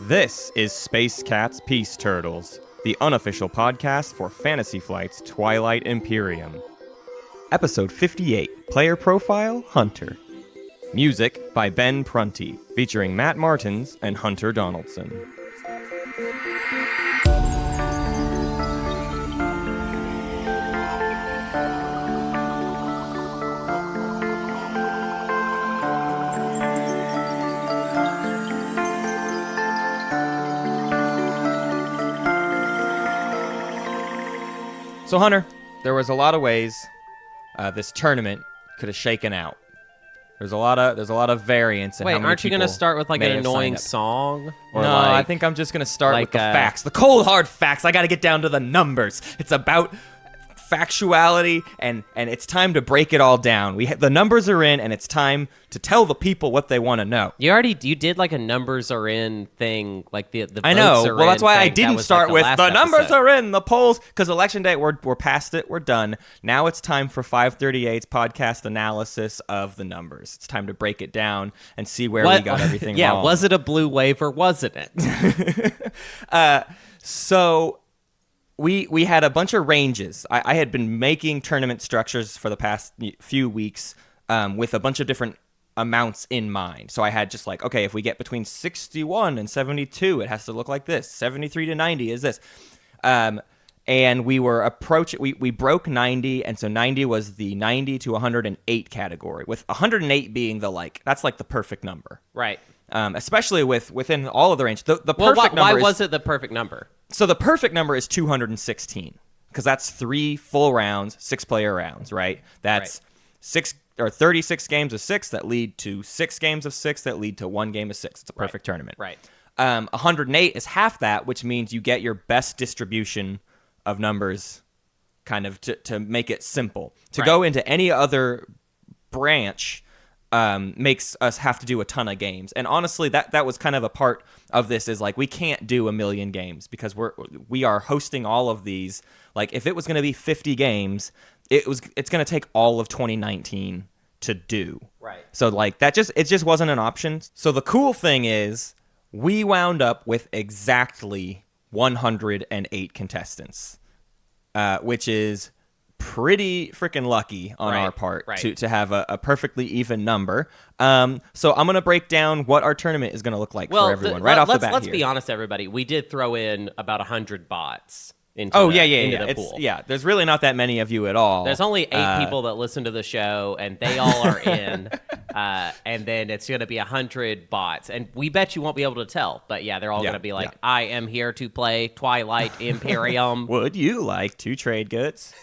This is Space Cat's Peace Turtles, the unofficial podcast for Fantasy Flight's Twilight Imperium. Episode 58, Player Profile, Hunter. Music by Ben Prunty, featuring Matt Martins and Hunter Donaldson. So Hunter, there was a lot of ways this tournament could have shaken out. There's a lot of variance in how many aren't you going to people start with like may an have annoying signed up. song? Or No, like, I think I'm just going to start like with the facts. The cold, hard facts. I got to get down to the numbers. It's about factuality, and it's time to break it all down. The numbers are in, and it's time to tell the people what they want to know. You did like a numbers are in thing, like the I know. votes are Well, that's in why I thing. That didn't was, start like, with last the numbers episode. are in the polls, because election day we're past it. We're done. Now it's time for 538's podcast analysis of the numbers. It's time to break it down and see where we got everything yeah, wrong. was it a blue wave or wasn't it? So we had a bunch of ranges. I had been making tournament structures for the past few weeks with a bunch of different amounts in mind. So I had just like, okay, if we get between 61 and 72, it has to look like this. 73 to 90 is this. And we were we broke 90, and so 90 was the 90 to 108 category, with 108 being that's like the perfect number. Right. Especially within all of the range. The perfect number why was it the perfect number? So the perfect number is 216, because that's 3 full rounds, 6-player rounds, right? That's 36 games of 6 that lead to 6 games of 6 that lead to 1 game of 6. It's a perfect tournament. Right. 108 is half that, which means you get your best distribution of numbers, kind of to make it simple. To go into any other branch makes us have to do a ton of games. And honestly, that was kind of a part of this, is like we can't do 1 million games because we are hosting all of these. Like if it was going to be 50 games, it's going to take all of 2019 to do. Right. So like it just wasn't an option. So the cool thing is we wound up with exactly 108 contestants, which is pretty freaking lucky on our part to have a perfectly even number. So I'm going to break down what our tournament is going to look like for everyone off the bat. Let's be honest, everybody. We did throw in about 100 bots into the pool. There's really not that many of you at all. There's only 8 people that listen to the show, and they all are in. And then it's going to be 100 bots. And we bet you won't be able to tell. But yeah, they're all going to be like, I am here to play Twilight Imperium. Would you like to trade goods?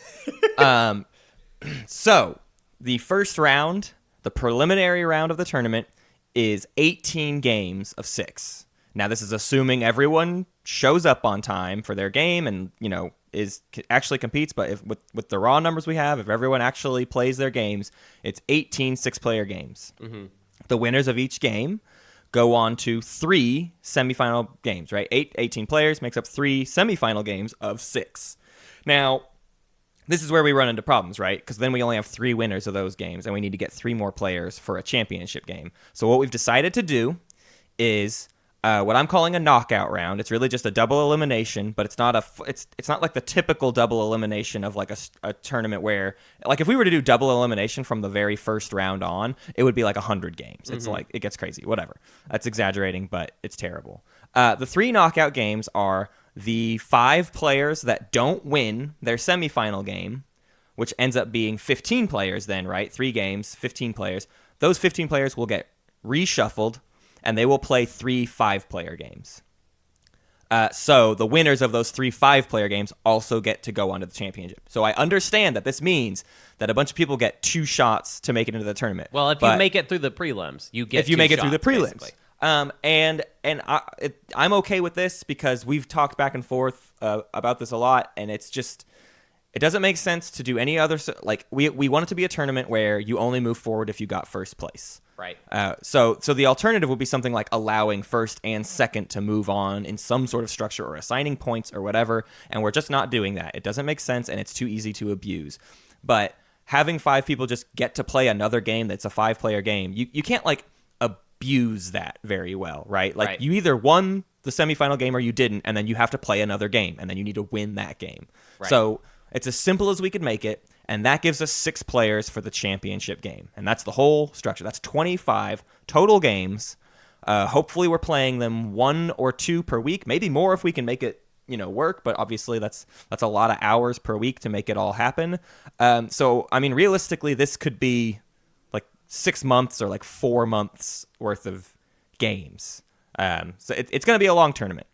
So the first round, the preliminary round of the tournament, is 18 games of 6. Now, this is assuming everyone shows up on time for their game and, actually competes. But with the raw numbers we have, if everyone actually plays their games, it's 18 6-player games. Mm-hmm. The winners of each game go on to 3 semifinal games, right? 18 players makes up 3 semifinal games of 6. Now, this is where we run into problems, right? Because then we only have 3 winners of those games, and we need to get 3 more players for a championship game. So what we've decided to do is what I'm calling a knockout round. It's really just a double elimination, but it's not like the typical double elimination of like a tournament where, like, if we were to do double elimination from the very first round on, it would be like 100 games. Mm-hmm. It's like, it gets crazy. Whatever. That's exaggerating, but it's terrible. The 3 knockout games are the 5 players that don't win their semifinal game, which ends up being 15 players then, right? 3 games, 15 players. Those 15 players will get reshuffled, and they will play 3 5-player games. So the winners of those 3 5-player games also get to go on to the championship. So I understand that this means that a bunch of people get 2 shots to make it into the tournament. Well, if you make it through the prelims, you get 2 shots. If you make it through the prelims. Basically. I'm okay with this because we've talked back and forth about this a lot, and it's just, it doesn't make sense to do any other, like, we want it to be a tournament where you only move forward if you got first place. Right. So the alternative would be something like allowing first and second to move on in some sort of structure, or assigning points or whatever, and we're just not doing that. It doesn't make sense, and it's too easy to abuse. But having 5 people just get to play another game that's a 5-player game, you can't like abuse that very well, right? Like you either won the semifinal game or you didn't, and then you have to play another game, and then you need to win that game. Right. So it's as simple as we could make it, and that gives us 6 players for the championship game, and that's the whole structure. That's 25 total games. Hopefully we're playing them 1 or 2 per week, maybe more if we can make it work, but obviously that's a lot of hours per week to make it all happen. So I mean, realistically, this could be like 6 months or like 4 months worth of games. So it's going to be a long tournament.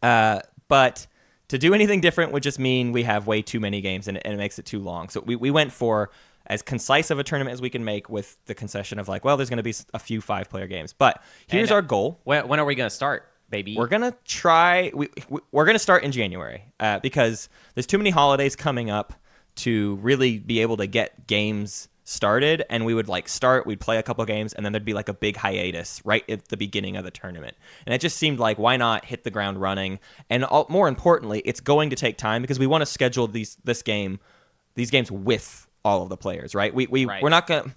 But to do anything different would just mean we have way too many games, and it makes it too long. So we went for as concise of a tournament as we can make, with the concession of like, well, there's going to be a few 5-player games. But here's our goal. When are we going to start, baby? We're going to try. We're going to start in January because there's too many holidays coming up to really be able to get games started. And we would we'd play a couple games, and then there'd be like a big hiatus right at the beginning of the tournament. And it just seemed like, why not hit the ground running? And more importantly, it's going to take time because we want to schedule these games with all of the players, right? We're not going to,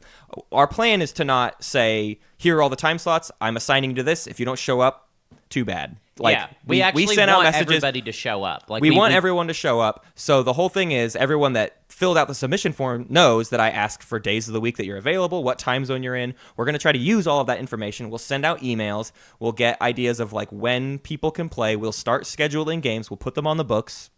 our plan is to not say, here are all the time slots, I'm assigning you to this. If you don't show up, too bad. Like, yeah, we actually sent out want messages, everybody to show up. Like we want everyone to show up. So the whole thing is, everyone that filled out the submission form knows that I asked for days of the week that you're available, what time zone you're in. We're going to try to use all of that information. We'll send out emails. We'll get ideas of like when people can play. We'll start scheduling games. We'll put them on the books.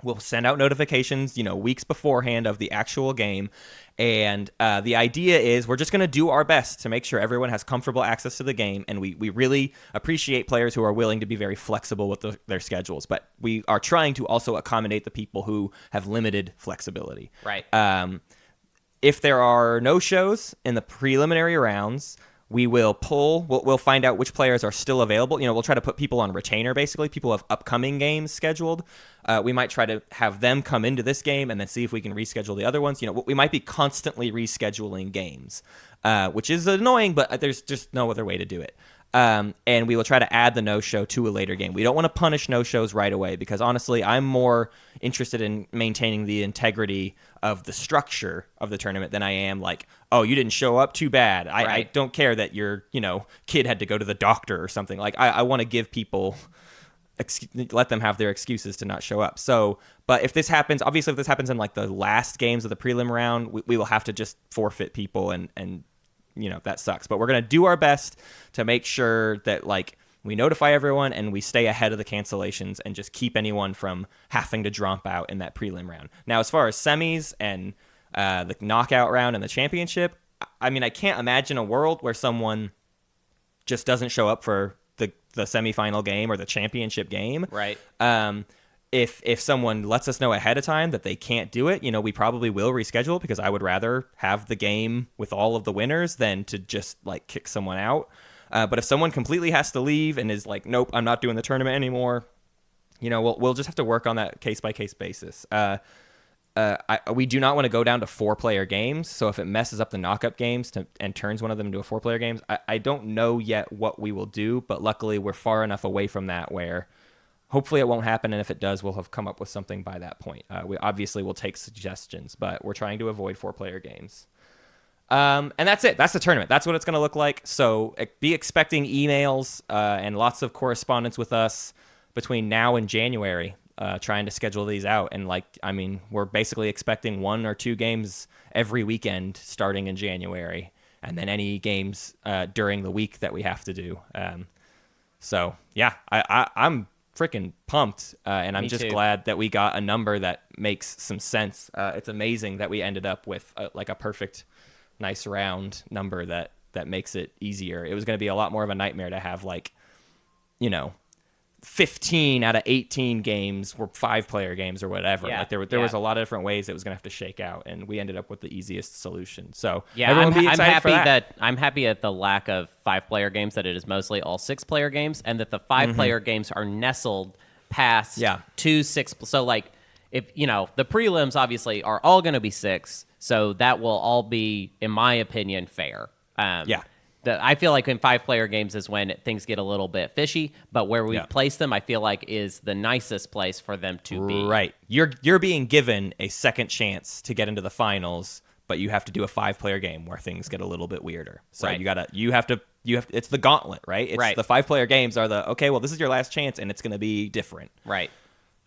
We'll send out notifications, weeks beforehand of the actual game. And the idea is we're just going to do our best to make sure everyone has comfortable access to the game. And we really appreciate players who are willing to be very flexible with their schedules. But we are trying to also accommodate the people who have limited flexibility. Right. If there are no shows in the preliminary rounds, we will we'll find out which players are still available. We'll try to put people on retainer, basically. People have upcoming games scheduled. We might try to have them come into this game and then see if we can reschedule the other ones. We might be constantly rescheduling games, which is annoying, but there's just no other way to do it. And we will try to add the no-show to a later game. We don't want to punish no-shows right away because, honestly, I'm more interested in maintaining the integrity of the structure of the tournament than I am like, oh, you didn't show up, too bad. I don't care that your kid had to go to the doctor or something. Like, I want to give people, let them have their excuses to not show up. So, but if this happens in like the last games of the prelim round, we will have to just forfeit people and that sucks. But we're going to do our best to make sure that like we notify everyone and we stay ahead of the cancellations and just keep anyone from having to drop out in that prelim round. Now, as far as semis and the knockout round and the championship, I mean, I can't imagine a world where someone just doesn't show up for the semifinal game or the championship game. Right. If someone lets us know ahead of time that they can't do it, we probably will reschedule because I would rather have the game with all of the winners than to just like kick someone out. But if someone completely has to leave and is like, nope, I'm not doing the tournament anymore, we'll just have to work on that case by case basis. We do not want to go down to 4-player games. So if it messes up the knockup games and turns one of them into a 4-player games, I don't know yet what we will do, but luckily we're far enough away from that where hopefully it won't happen, and if it does, we'll have come up with something by that point. We obviously will take suggestions, but we're trying to avoid 4-player games. And that's it. That's the tournament. That's what it's going to look like. So be expecting emails and lots of correspondence with us between now and January, trying to schedule these out. And we're basically expecting 1 or 2 games every weekend starting in January, and then any games during the week that we have to do. So yeah, I'm freaking pumped, and I'm just glad that we got a number that makes some sense. It's amazing that we ended up with a perfect, nice round number that makes it easier. It was going to be a lot more of a nightmare to have 15 out of 18 games were 5-player games or whatever. Yeah, there was a lot of different ways it was going to have to shake out, and we ended up with the easiest solution. So yeah, everyone I'm happy that I'm happy at the lack of 5-player games, that it is mostly all 6-player games, and that the 5-player games are nestled past 2 6. So if the prelims obviously are all going to be 6, so that will all be, in my opinion, fair. I feel like in 5-player games is when things get a little bit fishy, but where we've placed them, I feel like is the nicest place for them to be. Right. You're being given a second chance to get into the finals, but you have to do a 5-player game where things get a little bit weirder. So you have to it's the gauntlet, right? It's the 5-player games are okay, well, this is your last chance and it's going to be different. Right.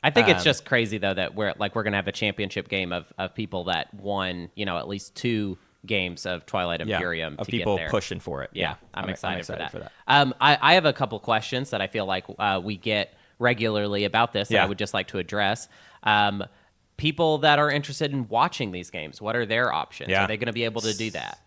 I think it's just crazy though that we're going to have a championship game of people that won, at least 2 games of Twilight Imperium of to people get there. pushing for it. Yeah, I'm excited for that. I have a couple questions that I feel like we get regularly about this that I would just like to address. People that are interested in watching these games, what are their options? Are they going to be able to do that?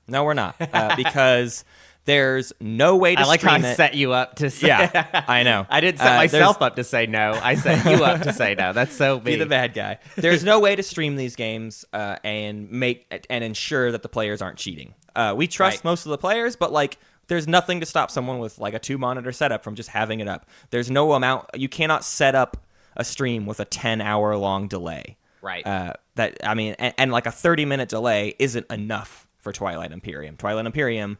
No, we're not, because there's no way to stream it. I like how I set you up to say. Yeah, I know. I didn't set myself up to say no. I set you up to say no. That's so me. Be the bad guy. There's no way to stream these games and ensure that the players aren't cheating. We trust most of the players, but there's nothing to stop someone with a 2-monitor setup from just having it up. There's no amount. You cannot set up a stream with a 10-hour long delay. Right. And a 30-minute delay isn't enough for Twilight Imperium. Twilight Imperium,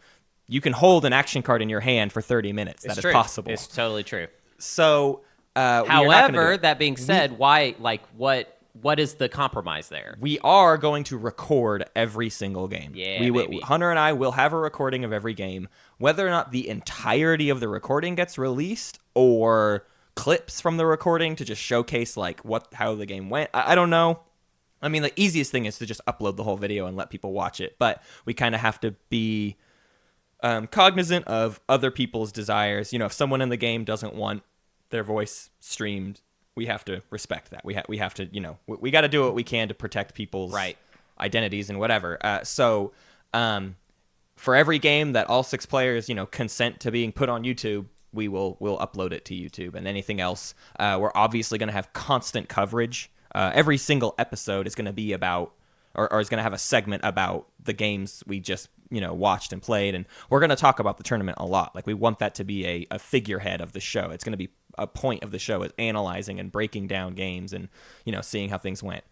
you can hold an action card in your hand for 30 minutes. That is possible. It's totally true. So, however, that being said, why? What is the compromise there? We are going to record every single game. Yeah, baby. Hunter and I will have a recording of every game. Whether or not the entirety of the recording gets released or clips from the recording to just showcase how the game went, I don't know. I mean, the easiest thing is to just upload the whole video and let people watch it, but we kind of have to be cognizant of other people's desires. If someone in the game doesn't want their voice streamed, we have to respect that. We have to, we got to do what we can to protect people's identities and whatever. So for every game that all 6 players, consent to being put on YouTube, we'll upload it to YouTube. And anything else, we're obviously going to have constant coverage. Every single episode is going to be about, or is going to have a segment about the games we just watched and played, and we're going to talk about the tournament a lot. We want that to be a figurehead of the show. It's going to be a point of the show is analyzing and breaking down games and seeing how things went.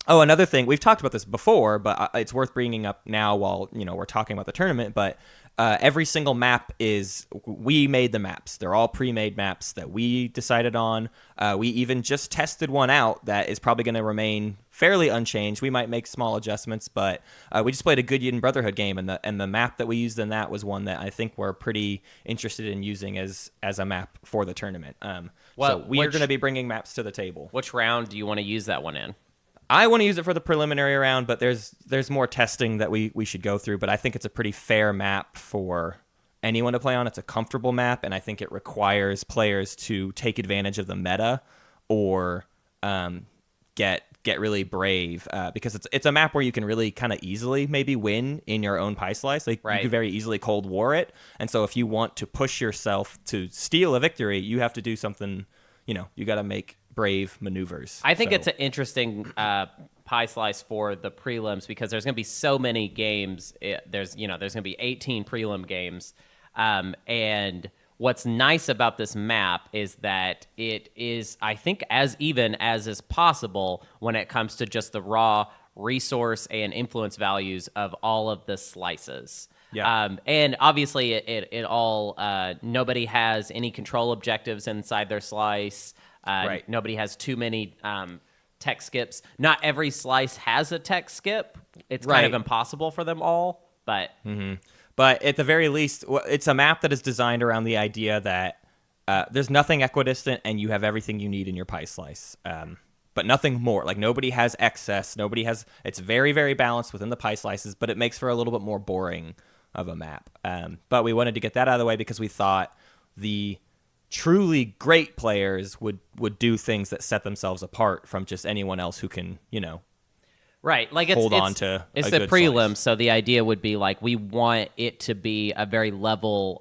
Another thing, we've talked about this before, but it's worth bringing up now while we're talking about the tournament. But every single map we made the maps. They're all pre-made maps that we decided on. We even just tested one out that is probably going to remain fairly unchanged. We might make small adjustments, but we just played a Good Brotherhood game, and the map that we used in that was one that I think we're pretty interested in using as a map for the tournament. So we are going to be bringing maps to the table. Which round do you want to use that one in? I want to use it for the preliminary round, but there's more testing that we should go through. But I think it's a pretty fair map for anyone to play on. It's a comfortable map, and I think it requires players to take advantage of the meta or get really brave, because it's a map where you can really kind of easily maybe win in your own pie slice. You can very easily Cold War it, and so if you want to push yourself to steal a victory, you have to do something. You got to make brave maneuvers. I think it's an interesting pie slice for the prelims because there's going to be so many games. There's going to be 18 prelim games, and what's nice about this map is that it is, I think, as even as is possible when it comes to just the raw resource and influence values of all of the slices. Yeah. And obviously it all, nobody has any control objectives inside their slice. Right. Nobody has too many tech skips. Not every slice has a tech skip. It's kind of impossible for them all, but... Mm-hmm. But at the very least, it's a map that is designed around the idea that there's nothing equidistant and you have everything you need in your pie slice. But nothing more. Nobody has excess. It's very, very balanced within the pie slices, but it makes for a little bit more boring of a map. But we wanted to get that out of the way because we thought the truly great players would do things that set themselves apart from just anyone else who can, right. hold on to it's a the good prelim, slice. So the idea would be we want it to be a very level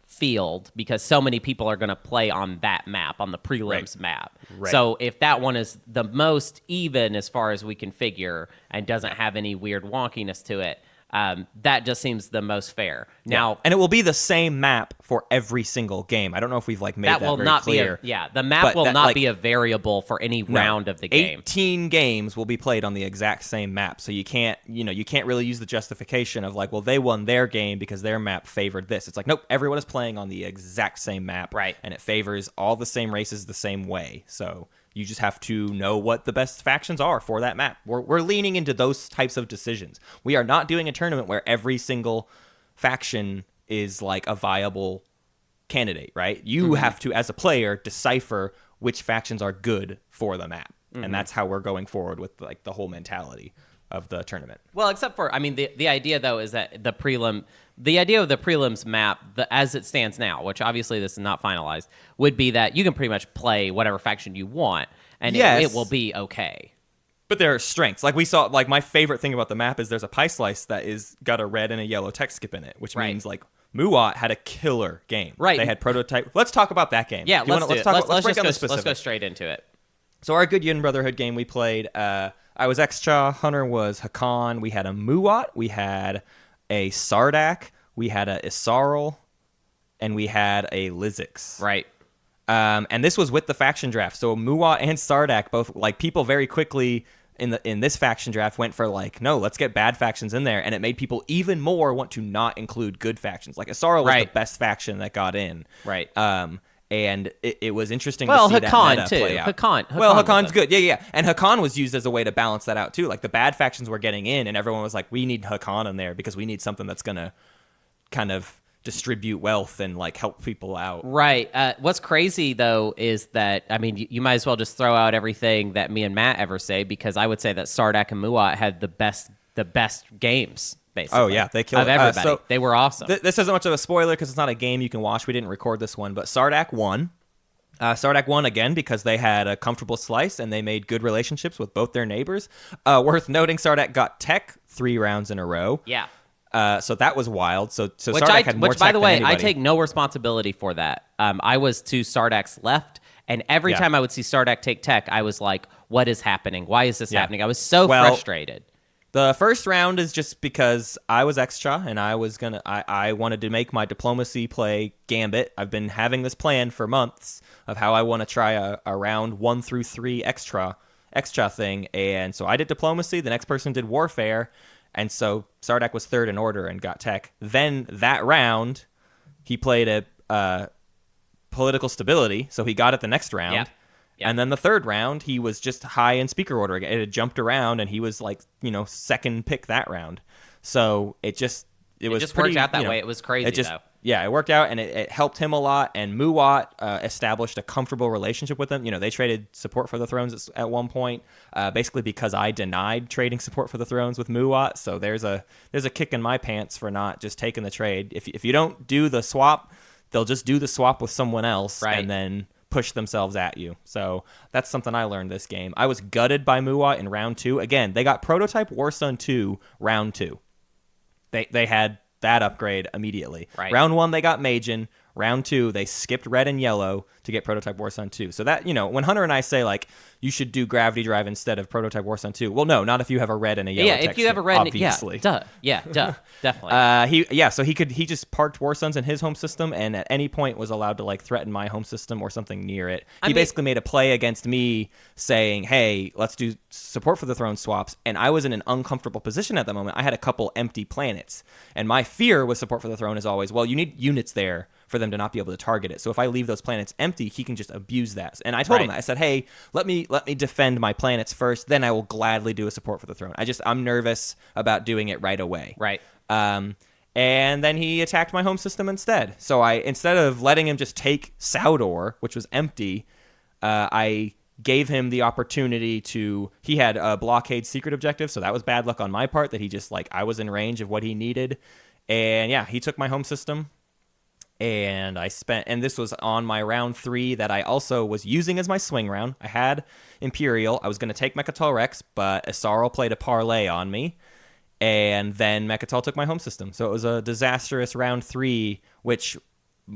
field because so many people are going to play on that map, on the prelims map. Right. So if that one is the most even as far as we can figure and doesn't have any weird wonkiness to it, That just seems the most fair. Now, and it will be the same map for every single game. I don't know if we've made that will very not clear. The map will not be a variable for any round of the game. 18 games will be played on the exact same map, so you can't really use the justification of like, well, they won their game because their map favored this. It's like, nope, everyone is playing on the exact same map, right? And it favors all the same races the same way. So you just have to know what the best factions are for that map. We're leaning into those types of decisions. We are not doing a tournament where every single faction is like a viable candidate, right? You have to, as a player, decipher which factions are good for the map. And that's how we're going forward with like the whole mentality of the tournament. Well, except for, I mean, the idea though is that the idea of the prelims map, as it stands now, which obviously this is not finalized, would be that you can pretty much play whatever faction you want, and it will be okay. But there are strengths. Like we saw, like my favorite thing about the map is there's a pie slice that is got a red and a yellow tech skip in it, which means like Muat had a killer game. Right. They had prototype. Let's talk about that game. Yeah, let's break down the specifics. Let's go straight into it. So our Good Yin Brotherhood game we played, I was Xcha, Hunter was Hakan, we had a Muat, we had a Sardak, we had a Isarl, and we had a Lizix. Right. And this was with the faction draft. So Muat and Sardak, both like people very quickly in this faction draft went for like, no, let's get bad factions in there, and it made people even more want to not include good factions. Like Isarl was the best faction that got in. Right. And it was interesting to see that meta play out. Hakan's good. Yeah. And Hakan was used as a way to balance that out, too. Like, the bad factions were getting in, and everyone was like, we need Hakan in there because we need something that's going to kind of distribute wealth and, like, help people out. Right. What's crazy, though, is that, I mean, you might as well just throw out everything that me and Matt ever say, because I would say that Sardak and Muat had the best games. Basically. Oh, yeah, they killed of everybody. They were awesome. This isn't much of a spoiler because it's not a game you can watch. We didn't record this one, but Sardak won. Sardak won again because they had a comfortable slice and they made good relationships with both their neighbors. Worth noting, Sardak got tech 3 rounds in a row. Yeah. So that was wild. So Sardak had more tech by the way, than anybody. I take no responsibility for that. I was to Sardak's left, and every time I would see Sardak take tech, I was like, what is happening? Why is this happening? I was so frustrated. The first round is just because I was Xcha and I wanted to make my diplomacy play Gambit. I've been having this plan for months of how I want to try a round 1 through 3 Xcha thing, and so I did diplomacy. The next person did warfare, and so Sardak was third in order and got tech. Then that round, he played a political stability, so he got it the next round. Yeah. Yep. And then the third round, he was just high in speaker order. It had jumped around, and he was like, second pick that round. So it just worked out that way. It was crazy, though. Yeah, it worked out, and it helped him a lot. And Muat established a comfortable relationship with him. They traded support for the thrones at one point, basically because I denied trading support for the thrones with Muat. So there's a kick in my pants for not just taking the trade. If you don't do the swap, they'll just do the swap with someone else, and then push themselves at you. So that's something I learned this game. I was gutted by Muat in round 2. Again, they got Prototype Warsun 2 round 2. They had that upgrade immediately. Right. Round 1, they got Majin. Round 2, they skipped red and yellow to get Prototype Warsun 2. So that, when Hunter and I say, like, you should do Gravity Drive instead of Prototype Warsun 2. Well, no, not if you have a red and a yellow Yeah, if you have a red obviously. Definitely. He just parked Warsuns in his home system, and at any point was allowed to, like, threaten my home system or something near it. He basically made a play against me saying, hey, let's do support for the throne swaps, and I was in an uncomfortable position at the moment. I had a couple empty planets, and my fear with support for the throne is always, well, you need units there for them to not be able to target it. So if I leave those planets empty, he can just abuse that. And I told him that. I said, hey, let me defend my planets first, then I will gladly do a support for the throne. I'm nervous about doing it right away. Right. And then he attacked my home system instead. So instead of letting him just take Saudor, which was empty, I gave him the opportunity to... He had a blockade secret objective, so that was bad luck on my part that he just, like, I was in range of what he needed. And yeah, he took my home system. And this was on my round 3 that I also was using as my swing round. I had Imperial. I was going to take Mechatol Rex, but Isarl played a parlay on me. And then Mechatol took my home system. So it was a disastrous round 3, which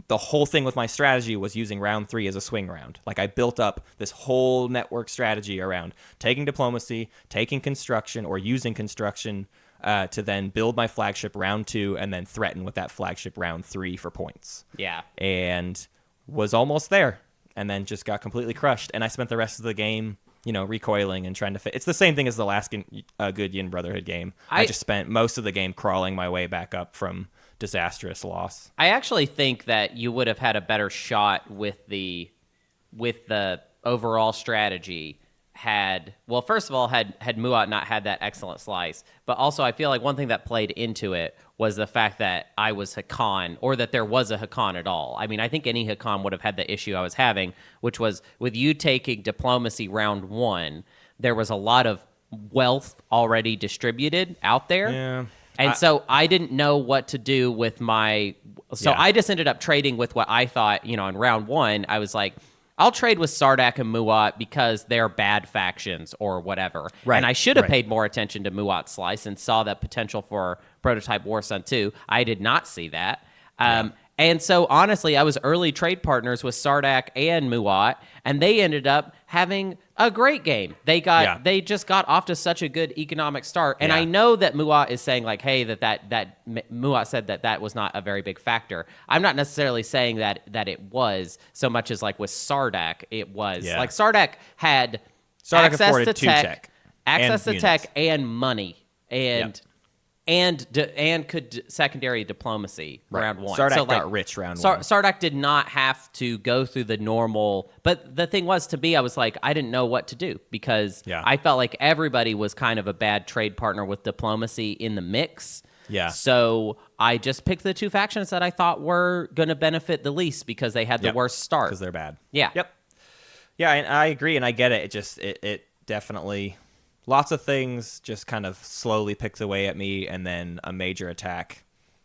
the whole thing with my strategy was using round 3 as a swing round. Like, I built up this whole network strategy around taking diplomacy, taking construction, or using construction, to then build my flagship round 2 and then threaten with that flagship round 3 for points. Yeah. And was almost there and then just got completely crushed. And I spent the rest of the game, recoiling and trying to fit. It's the same thing as the last good Yin Brotherhood game. I just spent most of the game crawling my way back up from disastrous loss. I actually think that you would have had a better shot with the overall strategy first of all, had Muat not had that excellent slice, but also I feel like one thing that played into it was the fact that I was Hakan, or that there was a Hakan at all. I mean, I think any Hakan would have had the issue I was having, which was with you taking diplomacy round 1, there was a lot of wealth already distributed out there. Yeah. And so I didn't know what to do with my... So I just ended up trading with what I thought, in round 1, I was like, I'll trade with Sardak and Muat because they're bad factions or whatever. Right, and I should have paid more attention to Muat's slice and saw that potential for Prototype War Sun 2. I did not see that. And so, honestly, I was early trade partners with Sardak and Muat, and they ended up having a great game. They just got off to such a good economic start. And I know that Muat is saying, like, hey, that Muat said that was not a very big factor. I'm not necessarily saying that it was so much as, like, with Sardak, it was. Yeah. Like, Sardak had access to tech, and money, and could secondary diplomacy round 1. Sardak got rich round 1. Sardak did not have to go through the normal. But the thing was, to me, I was like, I didn't know what to do because I felt like everybody was kind of a bad trade partner with diplomacy in the mix. Yeah. So I just picked the 2 factions that I thought were going to benefit the least because they had the worst start. Because they're bad. Yeah. Yep. Yeah, and I agree, and I get it. It definitely... Lots of things just kind of slowly picked away at me, and then a major attack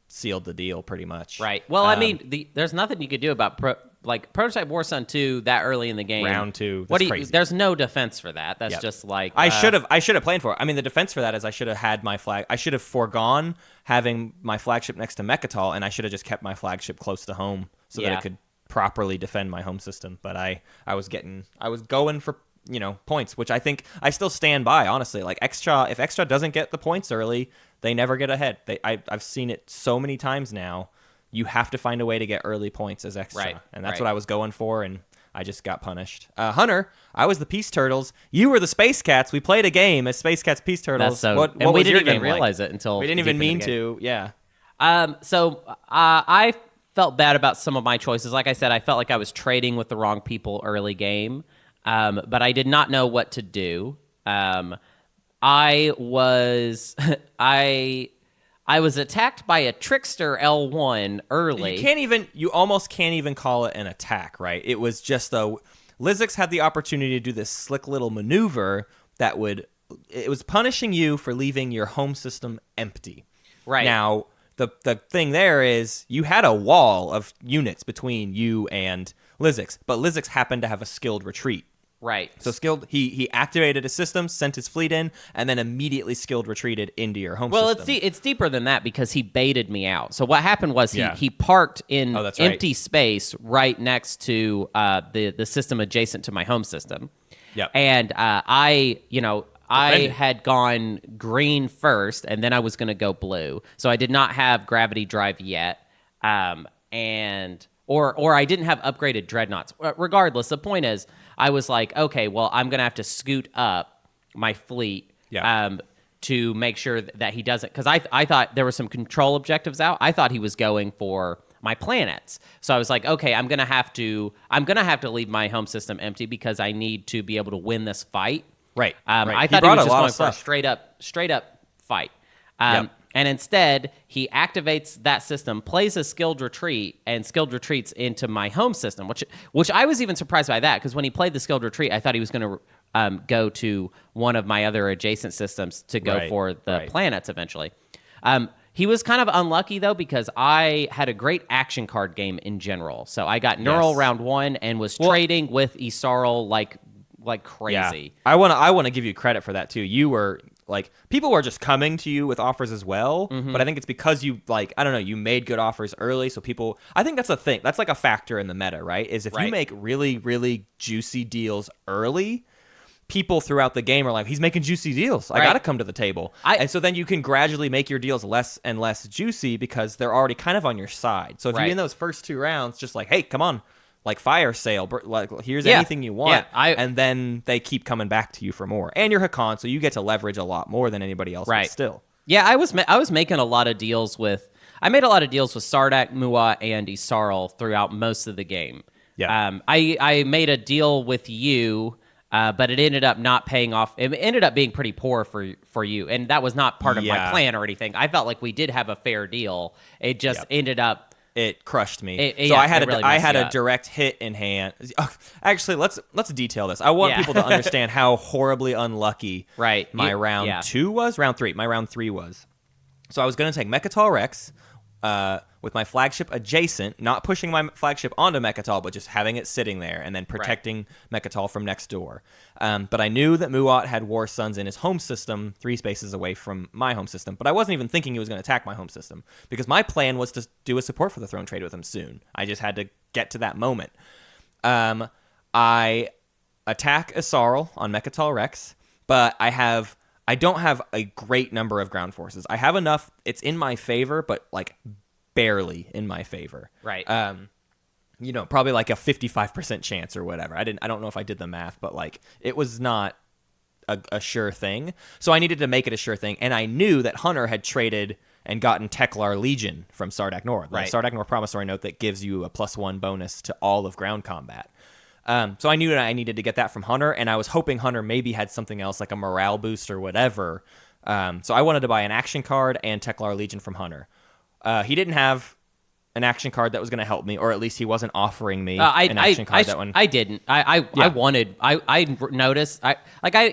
sealed the deal pretty much. Right. Well, I mean, there's nothing you could do about Prototype War Sun 2 that early in the game. Round 2. That's crazy. There's no defense for that. That's just like I should have planned for it. I mean, the defense for that is I should have had my flag. I should have foregone having my flagship next to Mechatol, and I should have just kept my flagship close to home so that it could properly defend my home system. But I was going for points, which I think I still stand by, honestly. Like if Extra doesn't get the points early, they never get ahead. I've seen it so many times now. You have to find a way to get early points as Extra. Right, and that's what I was going for, and I just got punished. Hunter, I was the Peace Turtles. You were the Space Cats. We played a game as Space Cats Peace Turtles. What we didn't even realize it until we didn't even mean to. Yeah. So I felt bad about some of my choices. Like I said, I felt like I was trading with the wrong people early game. But I did not know what to do. I was attacked by a Trickster L1 early. You almost can't even call it an attack, right? It was just Lizix had the opportunity to do this slick little maneuver it was punishing you for leaving your home system empty. Right. Now, the thing there is you had a wall of units between you and Lizix, but Lizix happened to have a skilled retreat. Right. So skilled, he activated his system, sent his fleet in, and then immediately skilled retreated into your home system. Well, it's deeper than that because he baited me out. So what happened was he parked in empty space right next to the system adjacent to my home system. Yep. And I had gone green first, and then I was going to go blue. So I did not have gravity drive yet, or I didn't have upgraded dreadnoughts. Regardless, the point is, I was like, okay, well, I'm going to have to scoot up my fleet to make sure that he doesn't, because I thought there were some control objectives out. I thought he was going for my planets. So I was like, okay, I'm going to have to leave my home system empty because I need to be able to win this fight. Right. I thought he was just going for a straight up fight. And instead, he activates that system, plays a skilled retreat, and skilled retreats into my home system, which I was even surprised by that, because when he played the skilled retreat, I thought he was going to go to one of my other adjacent systems to go for the planets eventually. He was kind of unlucky, though, because I had a great action card game in general. So I got Neural round 1 and was trading with Isarl like crazy. Yeah. I want to give you credit for that, too. You were... people were just coming to you with offers as well, but I think it's because you, you made good offers early, so people... I think that's a thing. That's like a factor in the meta, right? Is if you make really, really juicy deals early, people throughout the game are like, he's making juicy deals. I got to come to the table. And so then you can gradually make your deals less and less juicy because they're already kind of on your side. So if you're in those first 2 rounds, just like, hey, come on, like fire sale, like here's anything you want. And then they keep coming back to you for more. And you're Hakan, so you get to leverage a lot more than anybody else would still. Yeah, I was making a lot of deals with... I made a lot of deals with Sardak, Muat, and Isarl throughout most of the game. Yeah. I made a deal with you... but it ended up not paying off. It ended up being pretty poor for you, and that was not part of my plan or anything. I felt like we did have a fair deal. It just ended up. It crushed me. I had a direct hit in hand. Actually, let's detail this. I want people to understand how horribly unlucky my round 2 was. Round 3. My round 3 was. So I was going to take Mechatol Rex. With my flagship adjacent, not pushing my flagship onto Mechatol, but just having it sitting there and then protecting Mechatol from next door. But I knew that Muat had War Suns in his home system 3 spaces away from my home system, but I wasn't even thinking he was going to attack my home system because my plan was to do a support for the throne trade with him soon. I just had to get to that moment. I attack Isarl on Mechatol Rex, but I don't have a great number of ground forces. I have enough. It's in my favor, but like barely in my favor. Right. Probably like a 55% chance or whatever. I don't know if I did the math, but like it was not a sure thing. So I needed to make it a sure thing. And I knew that Hunter had traded and gotten Teklar Legion from Sardak Nor. The Sardak Nor promissory note that gives you a +1 bonus to all of ground combat. So I knew that I needed to get that from Hunter, and I was hoping Hunter maybe had something else like a morale boost or whatever. So I wanted to buy an action card and Teklar Legion from Hunter. He didn't have an action card that was going to help me, or at least he wasn't offering me an action card. I didn't. I wanted. I noticed.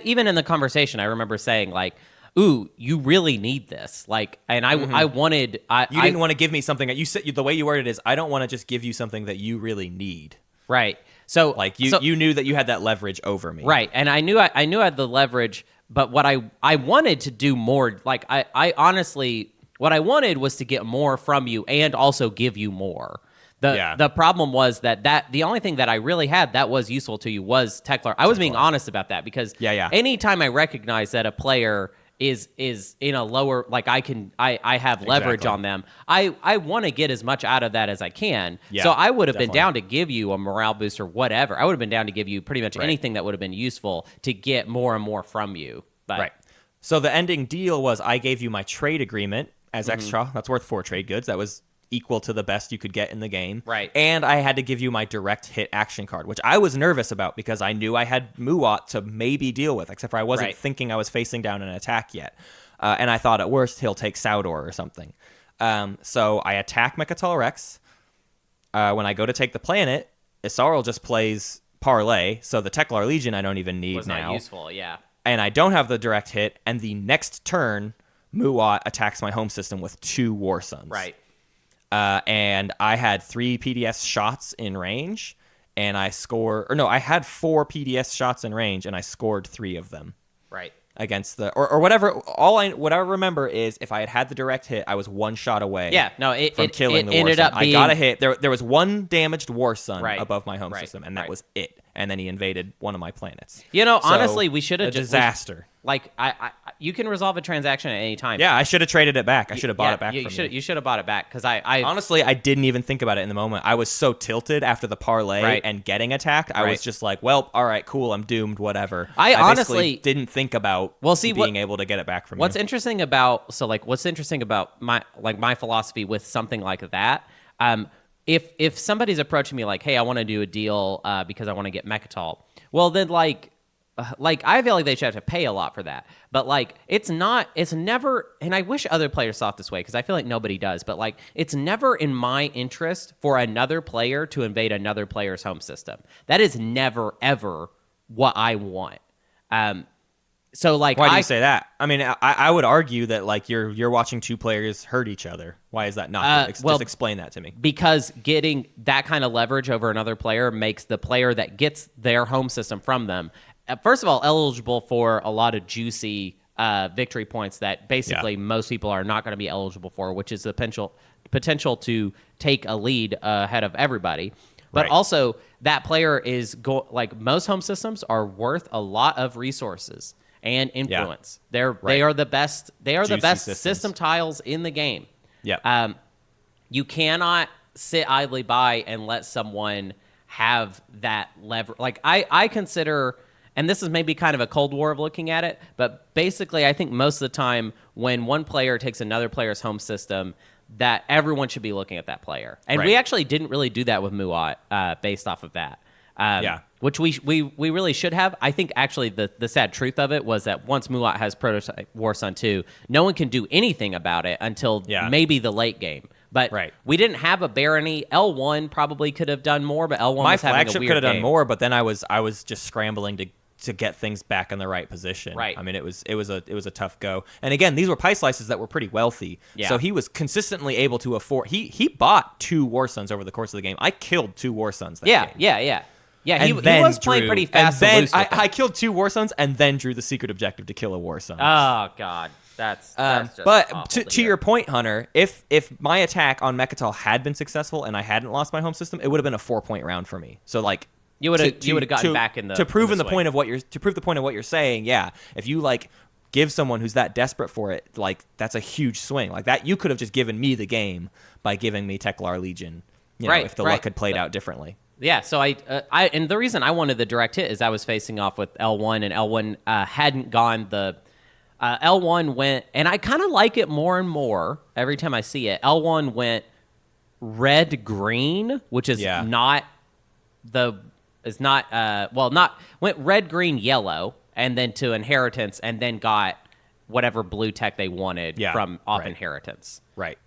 Even in the conversation, I remember saying like, "Ooh, you really need this." Like, and I wanted. You didn't want to give me something that you said. The way you worded it is, I don't want to just give you something that you really need. Right. So like you knew that you had that leverage over me. Right. And I knew I had the leverage, but what I wanted to do more. Like I honestly. What I wanted was to get more from you and also give you more. The problem was that the only thing that I really had that was useful to you was Teklar. I was being honest about that because anytime I recognize that a player is in a lower, like I have leverage on them, I want to get as much out of that as I can. Yeah, so I would have been down to give you a morale boost or whatever. I would have been down to give you pretty much anything that would have been useful to get more and more from you. But, So the ending deal was I gave you my trade agreement as extra. That's worth 4 trade goods. That was equal to the best you could get in the game. Right. And I had to give you my direct hit action card, which I was nervous about because I knew I had Muat to maybe deal with, except for I wasn't thinking I was facing down an attack yet. And I thought at worst he'll take Saudor or something. So I attack Mechatol Rex. When I go to take the planet, Isarl just plays Parlay, so the Teklar Legion I don't even need was now. Was not useful, yeah. And I don't have the direct hit, and the next turn... Muat attacks my home system with 2 War Suns. Right. And I had 3 PDS shots in range, and I had 4 PDS shots in range, and I scored 3 of them. Right. Against or whatever. What I remember is if I had the direct hit, I was 1 shot away. Yeah, no, from killing the War Sun. I got a hit. There was 1 damaged War Sun above my home system, and that was it. And then he invaded one of my planets. Honestly, we should have just disaster. You can resolve a transaction at any time. Yeah, I should have traded it back. I should have bought it back. You should have bought it back because I honestly I didn't even think about it in the moment. I was so tilted after the parlay and getting attacked. I was just like, well, all right, cool, I'm doomed. Whatever. I honestly didn't think about being able to get it back from what's interesting about my philosophy with something like that. If somebody's approaching me like, hey, I want to do a deal because I want to get Mechatol, well then I feel like they should have to pay a lot for that. But it's never, and I wish other players thought this way because I feel like nobody does, but it's never in my interest for another player to invade another player's home system. That is never, ever what I want. So why do you say that? I mean, I would argue that you're watching 2 players hurt each other. Why is that not? Just explain that to me. Because getting that kind of leverage over another player makes the player that gets their home system from them, first of all, eligible for a lot of juicy victory points that basically most people are not going to be eligible for, which is the potential to take a lead ahead of everybody. But also, that player is like most home systems are worth a lot of resources and influence. They are the best. They are the best system tiles in the game. Yeah. You cannot sit idly by and let someone have that lever. Like I consider, and this is maybe kind of a Cold War of looking at it, but basically I think most of the time when one player takes another player's home system, that everyone should be looking at that player. And we actually didn't really do that with Muat based off of that. Which we really should have. I think actually the sad truth of it was that once Muat has Prototype Warsun 2, no one can do anything about it until maybe the late game. But we didn't have a barony. L1 probably could have done more, but L1 my was having a weird flagship could have done game. more, but then I was just scrambling to get things back in the right position. Right. I mean, it was a tough go. And again, these were pie slices that were pretty wealthy. Yeah. So he was consistently able to afford. He bought 2 Warsuns over the course of the game. I killed 2 Warsuns that game. Yeah, he was playing pretty fast. And then I killed 2 Warsuns and then drew the secret objective to kill a Warsun. Oh God, that's just but to your point, Hunter, if my attack on Mechatol had been successful and I hadn't lost my home system, it would have been a 4-point round for me. So like you would have gotten back in the to prove the point of what you're saying. Yeah, if you like give someone who's that desperate for it, like that's a huge swing. Like that, you could have just given me the game by giving me Teklar Legion. You know, if the luck had played out differently. Yeah, so I and the reason I wanted the direct hit is I was facing off with L1, and L1 hadn't gone the L1 went, and I kind of like it more and more every time I see it. L1 went red green, which is not went red green yellow, and then to inheritance, and then got whatever blue tech they wanted from off inheritance. Right.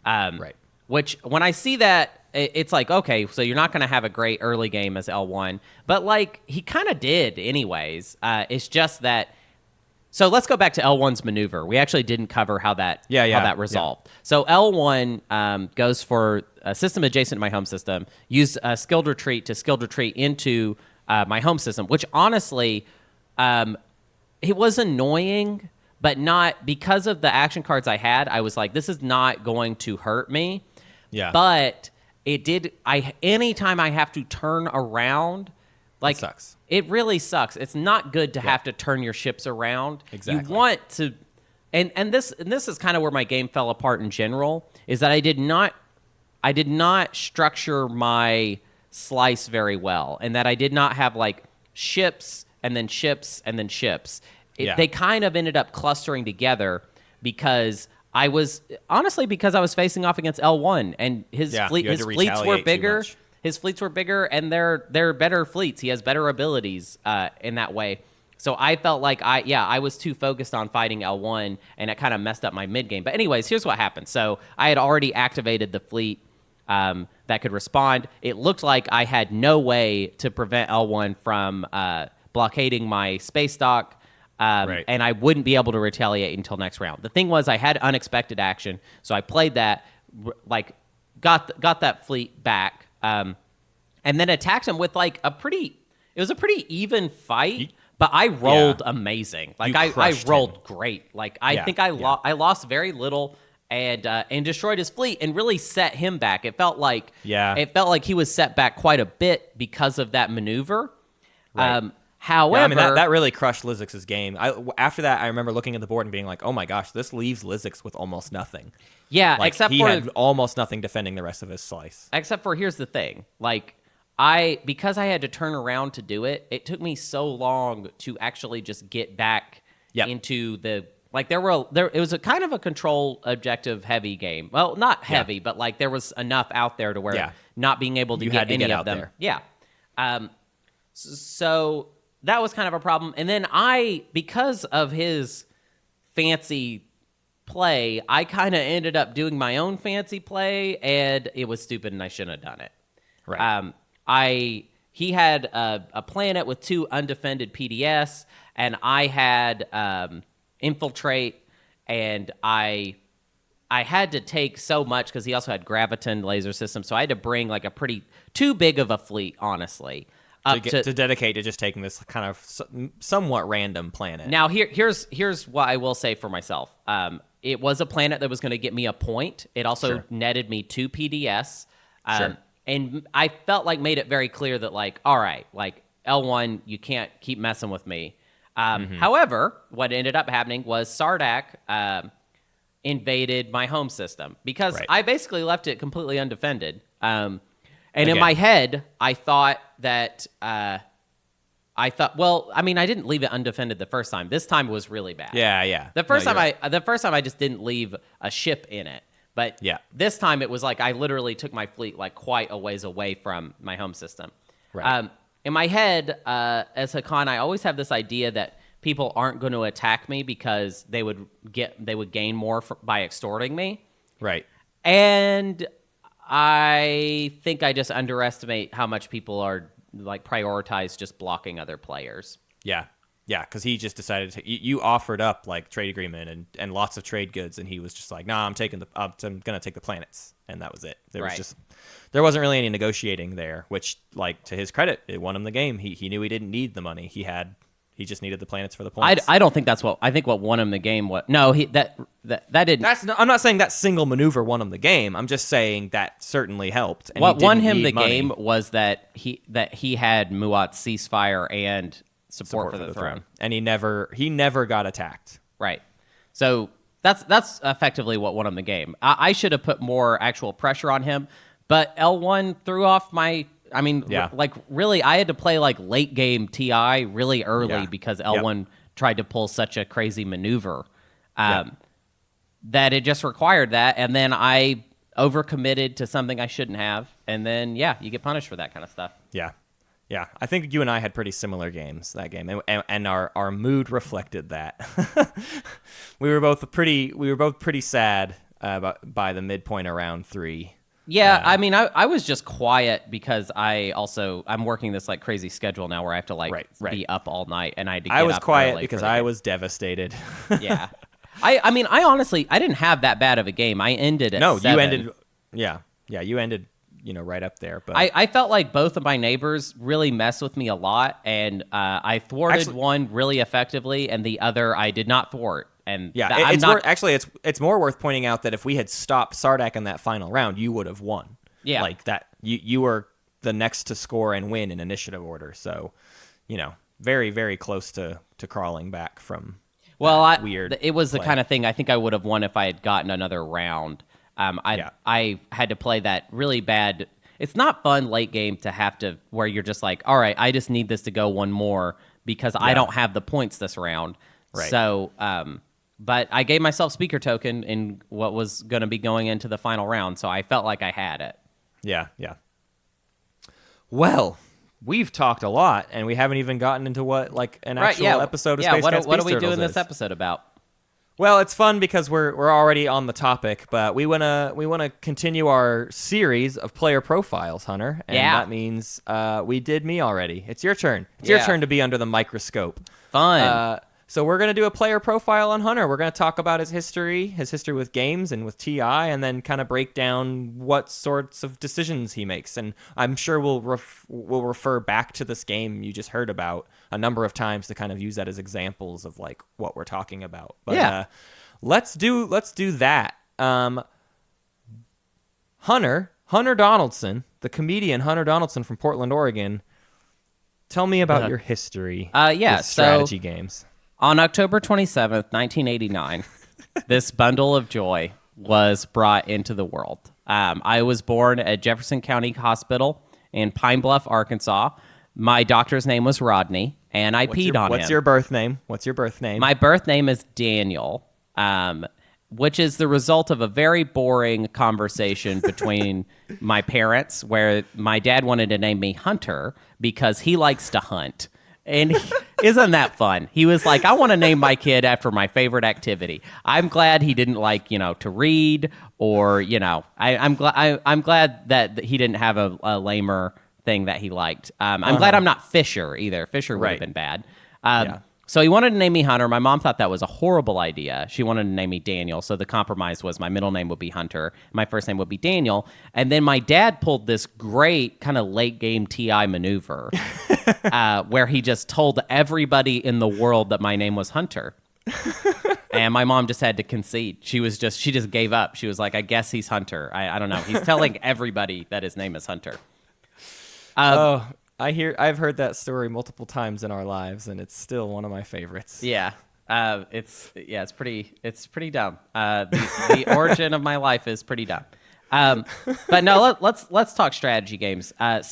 Which when I see that, it's like, okay, so you're not going to have a great early game as L1, but like he kind of did anyways. It's just that. So let's go back to L1's maneuver. We actually didn't cover how that resolved. Yeah. So L1 goes for a system adjacent to my home system, use a skilled retreat to skilled retreat into my home system, which honestly, it was annoying, but not because of the action cards I had. I was like, this is not going to hurt me. Yeah. But it did. Anytime I have to turn around, like, it sucks. It really sucks. It's not good to have to turn your ships around. Exactly. You want to, and this is kind of where my game fell apart in general. Is that I did not structure my slice very well, and that I did not have like ships and then ships and then ships. They kind of ended up clustering together because I was facing off against L1 and his fleets were bigger. His fleets were bigger and they're better fleets. He has better abilities in that way. So I felt like I was too focused on fighting L1 and it kind of messed up my mid game. But anyways, here's what happened. So I had already activated the fleet that could respond. It looked like I had no way to prevent L1 from blockading my space dock. And I wouldn't be able to retaliate until next round. The thing was, I had unexpected action, so I played that, like, got that fleet back, and then attacked him with like it was a pretty even fight, but I rolled amazing. Like I rolled great. Like I think I lost very little and destroyed his fleet and really set him back. It felt like he was set back quite a bit because of that maneuver. Right. However, that really crushed Lizix's game. After that, I remember looking at the board and being like, "Oh my gosh, this leaves Lizix with almost nothing." Yeah, like, he had almost nothing defending the rest of his slice. Except for here's the thing, like because I had to turn around to do it, it took me so long to actually just get back into the it was a kind of a control objective heavy game. Well, not heavy, but like there was enough out there to where not being able to get any of them. There. Yeah. So that was kind of a problem. And then because of his fancy play, I kind of ended up doing my own fancy play, and it was stupid, and I shouldn't have done it. Right. He had a planet with 2 undefended PDS, and I had infiltrate, and I had to take so much because he also had graviton laser system, so I had to bring like too big of a fleet, honestly. To dedicate to just taking this kind of somewhat random planet. Now, here's what I will say for myself. It was a planet that was going to get me a point. It also netted me 2 PDS. and I felt like made it very clear that like, all right, like L1, you can't keep messing with me. However, what ended up happening was Sardak invaded my home system because I basically left it completely undefended. And in my head, I thought that well, I mean, I didn't leave it undefended the first time. This time was really bad. Yeah. The first time I just didn't leave a ship in it. But this time it was like I literally took my fleet like quite a ways away from my home system. Right. In my head, as Hakan, I always have this idea that people aren't going to attack me because they would gain more by extorting me. Right. And I think I just underestimate how much people are like prioritize just blocking other players. Yeah, because he just decided to. You offered up like trade agreement and lots of trade goods, and he was just like, "Nah, I'm gonna take the planets," and that was it. There wasn't really any negotiating there, which, like, to his credit, it won him the game. He knew he didn't need the money. He just needed the planets for the points. I don't think that's what I think. What won him the game? That didn't. I'm not saying that single maneuver won him the game. I'm just saying that certainly helped. And what won him the game was that he had Muat's ceasefire and support for the throne, and he never got attacked. Right. So that's effectively what won him the game. I should have put more actual pressure on him, but L1 threw off my. I mean, really, I had to play like late game TI really early because L1 tried to pull such a crazy maneuver that it just required that. And then I overcommitted to something I shouldn't have. And then, you get punished for that kind of stuff. Yeah. I think you and I had pretty similar games that game, and our mood reflected that. we were both pretty sad by the midpoint of round 3. Yeah, I mean, I was just quiet because I'm working this like crazy schedule now where I have to be up all night, and I had to get I was up quiet early because I was devastated. Yeah, I mean, I honestly I didn't have that bad of a game. I ended at 7. You ended. You ended. Right up there. But I felt like both of my neighbors really messed with me a lot, and I thwarted one really effectively, and the other I did not thwart. And it's more worth pointing out that if we had stopped Sardak in that final round, you would have won. Yeah, like that. You were the next to score and win in initiative order. So, very very close to crawling back from. Well, weird. It was the kind of thing I think I would have won if I had gotten another round. I had to play that really bad. It's not fun late game to have to where you're just like, all right, I just need this to go one more because I don't have the points this round. Right. So, but I gave myself speaker token in what was going to be going into the final round, so I felt like I had it. Yeah. Well, we've talked a lot, and we haven't even gotten into what an actual episode of Space Cats what are Beast we Turtles doing this is. episode about? Well, it's fun because we're already on the topic, but we wanna continue our series of player profiles, Hunter, and that means we did me already. It's your turn. It's your turn to be under the microscope. Fun. So we're gonna do a player profile on Hunter. We're gonna talk about his history with games and with TI, and then kind of break down what sorts of decisions he makes. And I'm sure we'll refer back to this game you just heard about a number of times to kind of use that as examples of like what we're talking about. But let's do that. Hunter Donaldson, the comedian Hunter Donaldson from Portland, Oregon. Tell me about your history. With strategy games. On October 27th, 1989, this bundle of joy was brought into the world. I was born at Jefferson County Hospital in Pine Bluff, Arkansas. My doctor's name was Rodney, and I peed on him. What's your birth name? My birth name is Daniel, which is the result of a very boring conversation between my parents, where my dad wanted to name me Hunter because he likes to hunt. And isn't that fun? He was like, I want to name my kid after my favorite activity. I'm glad he didn't like, to read or, I'm glad that he didn't have a lamer thing that he liked. I'm glad I'm not Fisher either. Fisher would have been bad. So he wanted to name me Hunter. My mom thought that was a horrible idea. She wanted to name me Daniel. So the compromise was my middle name would be Hunter. My first name would be Daniel. And then my dad pulled this great kind of late game TI maneuver where he just told everybody in the world that my name was Hunter. And my mom just had to concede. She just gave up. She was like, I guess he's Hunter. I don't know. He's telling everybody that his name is Hunter. I've heard that story multiple times in our lives, and it's still one of my favorites. Yeah. It's pretty dumb. The origin of my life is pretty dumb. But no, let's talk strategy games. I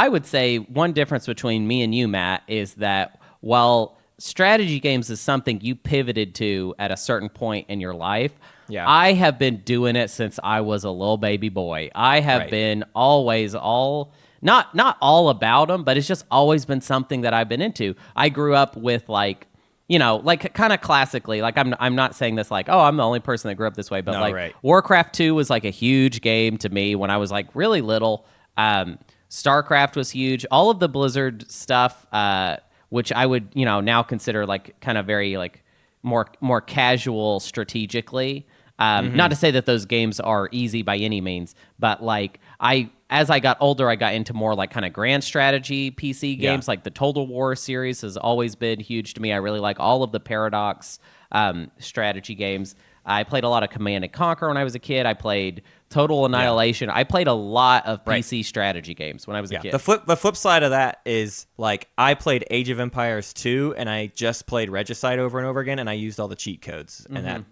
would say one difference between me and you, Matt, is that while strategy games is something you pivoted to at a certain point in your life, I have been doing it since I was a little baby boy. I have been always not all about them, but it's just always been something that I've been into. I grew up with like kind of classically, like I'm not saying this like, oh, I'm the only person that grew up this way, but Warcraft 2 was like a huge game to me when I was like really little. StarCraft was huge. All of the Blizzard stuff, which I would, now consider like kind of very like more casual strategically. Not to say that those games are easy by any means, but like as I got older, I got into more like kind of grand strategy PC games. Like the Total War series has always been huge to me. I really like all of the Paradox strategy games. I played a lot of Command & Conquer when I was a kid. I played Total Annihilation. I played a lot of PC strategy games when I was a kid. The flip side of that is like I played Age of Empires 2, and I just played Regicide over and over again, and I used all the cheat codes, and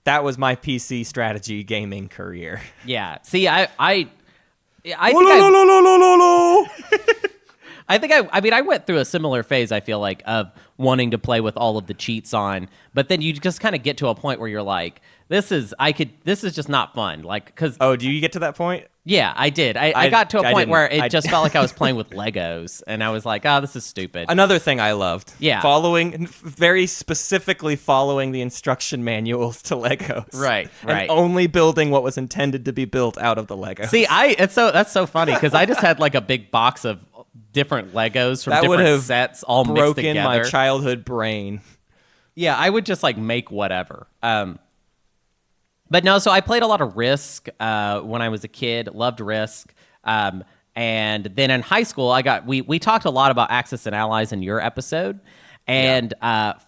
that was my PC strategy gaming career. Yeah. See, I went through a similar phase, I feel like, of wanting to play with all of the cheats on, but then you just kind of get to a point where you're like, this is just not fun. Like, cause do you get to that point? Yeah, I did. I got to a point where it just felt like I was playing with Legos, and I was like, this is stupid. Another thing I loved. Yeah. Very specifically following the instruction manuals to Legos. Right. And only building what was intended to be built out of the Legos. See, that's so funny, because I just had like a big box of different Legos from different sets all mixed together. Broken my childhood brain. Yeah, I would just like make whatever. But no, so I played a lot of Risk when I was a kid. Loved Risk. And then in high school, we talked a lot about Axis and Allies in your episode. And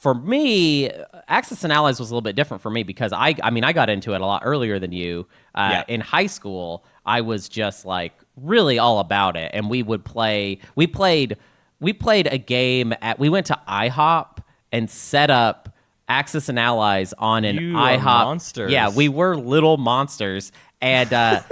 for me, Axis and Allies was a little bit different for me because I got into it a lot earlier than you. In high school, I was just like really all about it. And we played a game we went to IHOP and set up Axis and Allies on an IHOP. Monsters. Yeah, we were little monsters. And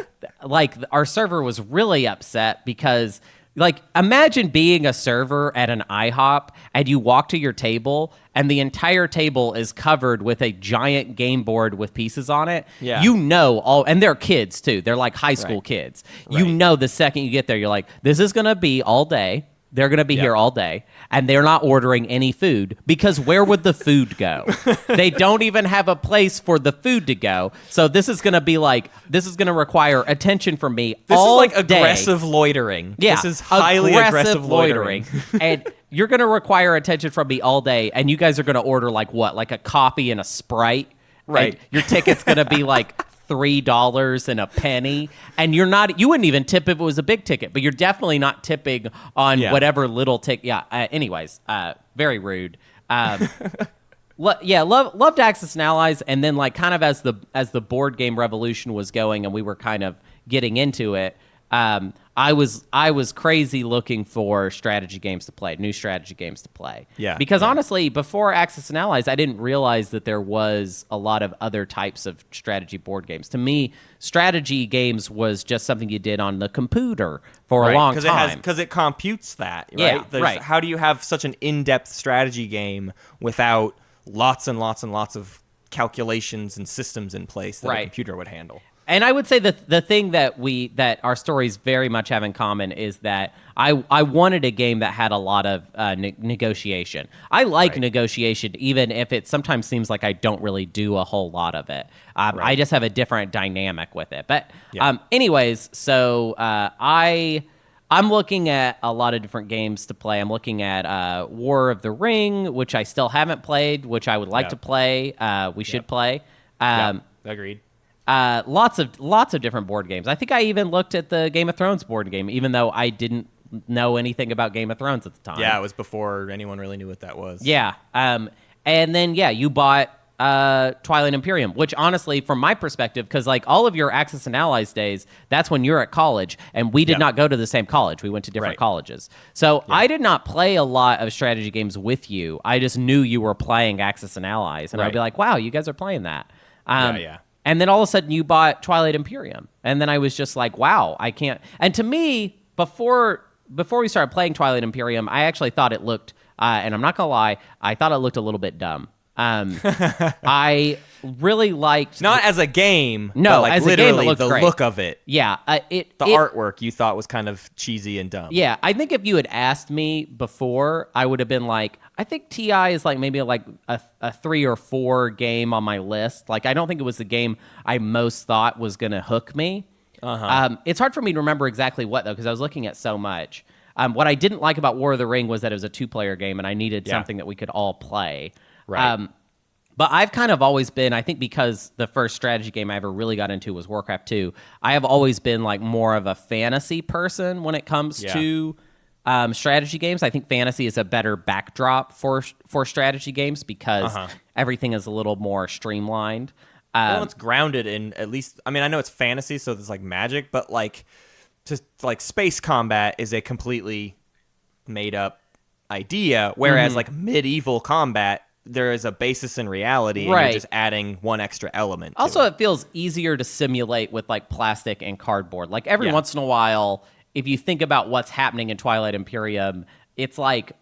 like our server was really upset because like imagine being a server at an IHOP and you walk to your table and the entire table is covered with a giant game board with pieces on it. Yeah. And they're kids too. They're like high school kids. Right. The second you get there, you're like, this is going to be all day. They're going to be here all day, and they're not ordering any food because where would the food go? They don't even have a place for the food to go. So this is going to require attention from me all day. This is like aggressive loitering. Yeah, this is highly aggressive loitering. And you're going to require attention from me all day, and you guys are going to order like what? Like a coffee and a Sprite? Right. And your ticket's going to be like $3 and a penny, and you wouldn't even tip if it was a big ticket, but you're definitely not tipping on whatever little ticket. Anyways, very rude. Loved Axis and Allies, and then like kind of as the board game revolution was going and we were kind of getting into it, I was crazy looking for new strategy games to play. Yeah. Because honestly, before Axis and Allies, I didn't realize that there was a lot of other types of strategy board games. To me, strategy games was just something you did on the computer for a long time. Because it computes that, right? Yeah, right. How do you have such an in-depth strategy game without lots and lots and lots of calculations and systems in place that a computer would handle? And I would say that the thing that our stories very much have in common is that I wanted a game that had a lot of negotiation. I like negotiation, even if it sometimes seems like I don't really do a whole lot of it. I just have a different dynamic with it. But anyways, so I'm looking at a lot of different games to play. I'm looking at War of the Ring, which I still haven't played, which I would like to play. We should play. Agreed. Lots of different board games. I think I even looked at the Game of Thrones board game, even though I didn't know anything about Game of Thrones at the time. Yeah, it was before anyone really knew what that was. Yeah. And then, you bought Twilight Imperium, which honestly, from my perspective, because like all of your Axis and Allies days, that's when you're at college, and we did not go to the same college. We went to different colleges. So I did not play a lot of strategy games with you. I just knew you were playing Axis and Allies, and I'd be like, wow, you guys are playing that. And then all of a sudden you bought Twilight Imperium. And then I was just like, wow, I can't. And to me, before we started playing Twilight Imperium, I actually thought it looked, and I'm not going to lie, I thought it looked a little bit dumb. I really liked not as a game, no, but like as literally a game, it looked the great. look of it. Yeah, the artwork you thought was kind of cheesy and dumb. Yeah, I think if you had asked me before, I would have been like, I think TI is like maybe like a 3 or 4 game on my list. Like, I don't think it was the game I most thought was going to hook me. It's hard for me to remember exactly what though, because I was looking at so much. What I didn't like about War of the Ring was that it was a 2-player game, and I needed something that we could all play. Right. But I've kind of always been, I think because the first strategy game I ever really got into was Warcraft 2, I have always been like more of a fantasy person when it comes to strategy games. I think fantasy is a better backdrop for strategy games because everything is a little more streamlined. Well, it's grounded in at least, I mean, I know it's fantasy, so there's like magic, but like just like space combat is a completely made up idea, whereas like medieval combat, there is a basis in reality, and you're just adding one extra element. Also, it feels easier to simulate with like plastic and cardboard. Like every once in a while, if you think about what's happening in Twilight Imperium, it's like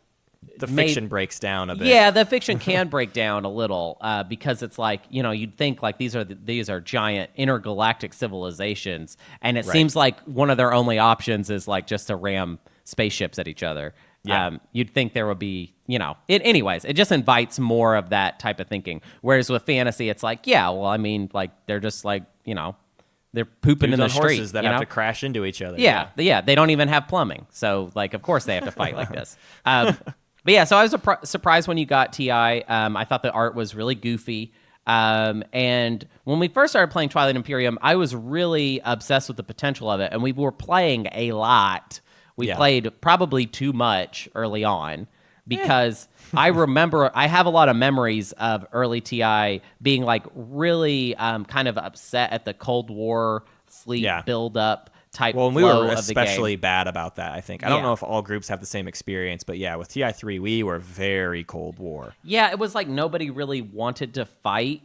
the fiction breaks down a bit. Yeah, the fiction can break down a little because it's like, you'd think like these are giant intergalactic civilizations, and it seems like one of their only options is like just to ram spaceships at each other. Yeah. You'd think there would be, anyways, it just invites more of that type of thinking. Whereas with fantasy, it's like, I mean, like they're just like, they're pooping in the street. Horses that have to crash into each other. Yeah, they don't even have plumbing. So, like, of course they have to fight like this. But yeah, so I was surprised when you got TI. I thought the art was really goofy. And when we first started playing Twilight Imperium, I was really obsessed with the potential of it. And we were playing a lot. We played probably too much early on because I remember I have a lot of memories of early TI being like really kind of upset at the Cold War fleet buildup type flow of the game. Well, we were especially bad about that, I think. I don't know if all groups have the same experience, but yeah, with TI3, we were very Cold War. Yeah, it was like nobody really wanted to fight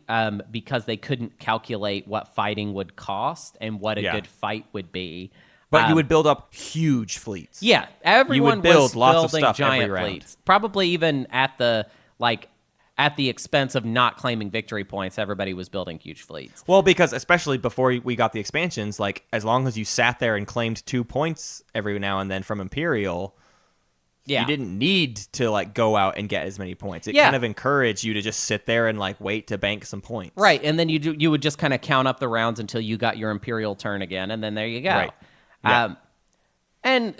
because they couldn't calculate what fighting would cost and what a good fight would be. But you would build up huge fleets. Yeah, everyone would build was lots of building stuff giant every round. fleets. Probably even at the expense of not claiming victory points, everybody was building huge fleets. Well, because especially before we got the expansions, like as long as you sat there and claimed 2 points every now and then from Imperial, you didn't need to like go out and get as many points. It kind of encouraged you to just sit there and like wait to bank some points. Right, and then you would just kind of count up the rounds until you got your Imperial turn again, and then there you go. Right. Yeah. And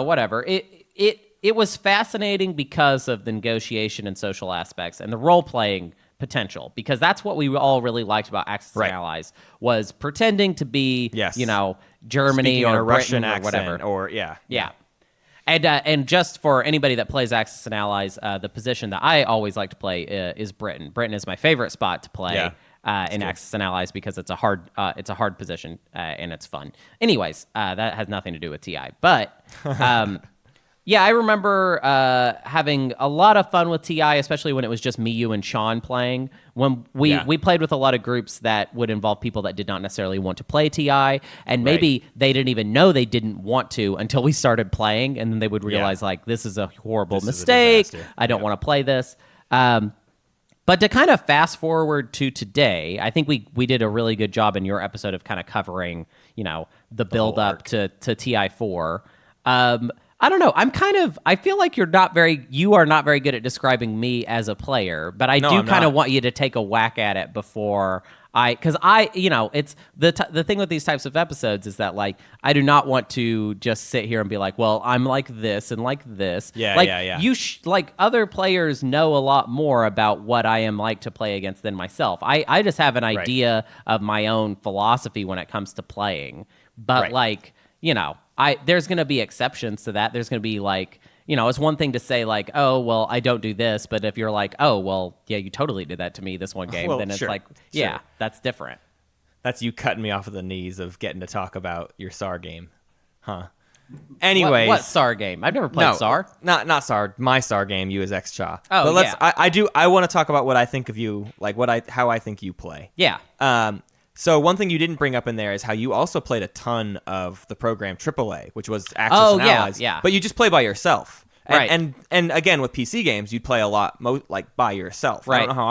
whatever. It was fascinating because of the negotiation and social aspects and the role-playing potential, because that's what we all really liked about Axis and Allies, was pretending to be, Germany Speaking or a Russian Britain or accent whatever. Yeah. And just for anybody that plays Axis and Allies, the position that I always like to play is Britain. Britain is my favorite spot to play. In Axis and Allies because it's a hard position and it's fun. Anyways, that has nothing to do with TI. But I remember having a lot of fun with TI, especially when it was just me, you, and Sean playing. When we played with a lot of groups that would involve people that did not necessarily want to play TI, and maybe they didn't even know they didn't want to until we started playing, and then they would realize like this is a horrible mistake. I don't want to play this. But to kind of fast forward to today, I think we did a really good job in your episode of kind of covering, the build up to TI4. I don't know. I feel like you are not very good at describing me as a player, but I do kind of want you to take a whack at it before it's the thing with these types of episodes is that like, I do not want to just sit here and be like, well, I'm like this and like this. You like other players know a lot more about what I am like to play against than myself. I just have an idea of my own philosophy when it comes to playing, but there's going to be exceptions to that. There's going to be like, it's one thing to say like, oh, well, I don't do this. But if you're like, oh, well, yeah, you totally did that to me this one game, well, then it's sure, like, yeah, that's different. That's you cutting me off of the knees of getting to talk about your SAR game. Huh. Anyways, what SAR game? I've never played SAR. Not SAR. My SAR game. You as X-Cha. Oh, but yeah. I want to talk about what I think of you, like how I think you play. Yeah. So one thing you didn't bring up in there is how you also played a ton of the program AAA, which was Axis and Allies. Yeah. But you just play by yourself. Right. And again with PC games, you'd play a lot like by yourself. Right. I don't know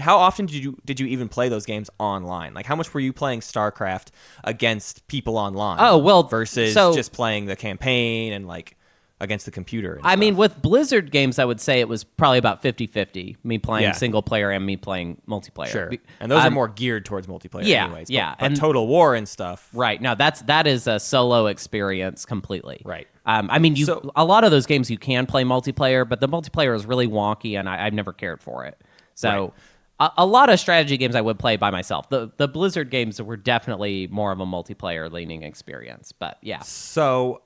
how often did you even play those games online? Like how much were you playing StarCraft against people online? Oh, well, versus just playing the campaign and like against the computer. I mean, with Blizzard games, I would say it was probably about 50-50, me playing single player and me playing multiplayer. Sure. And those are more geared towards multiplayer anyways. Yeah. But Total War and stuff. Right. No, that is a solo experience completely. Right. I mean, a lot of those games you can play multiplayer, but the multiplayer is really wonky, and I've never cared for it. So a lot of strategy games I would play by myself. The Blizzard games were definitely more of a multiplayer-leaning experience, but yeah. So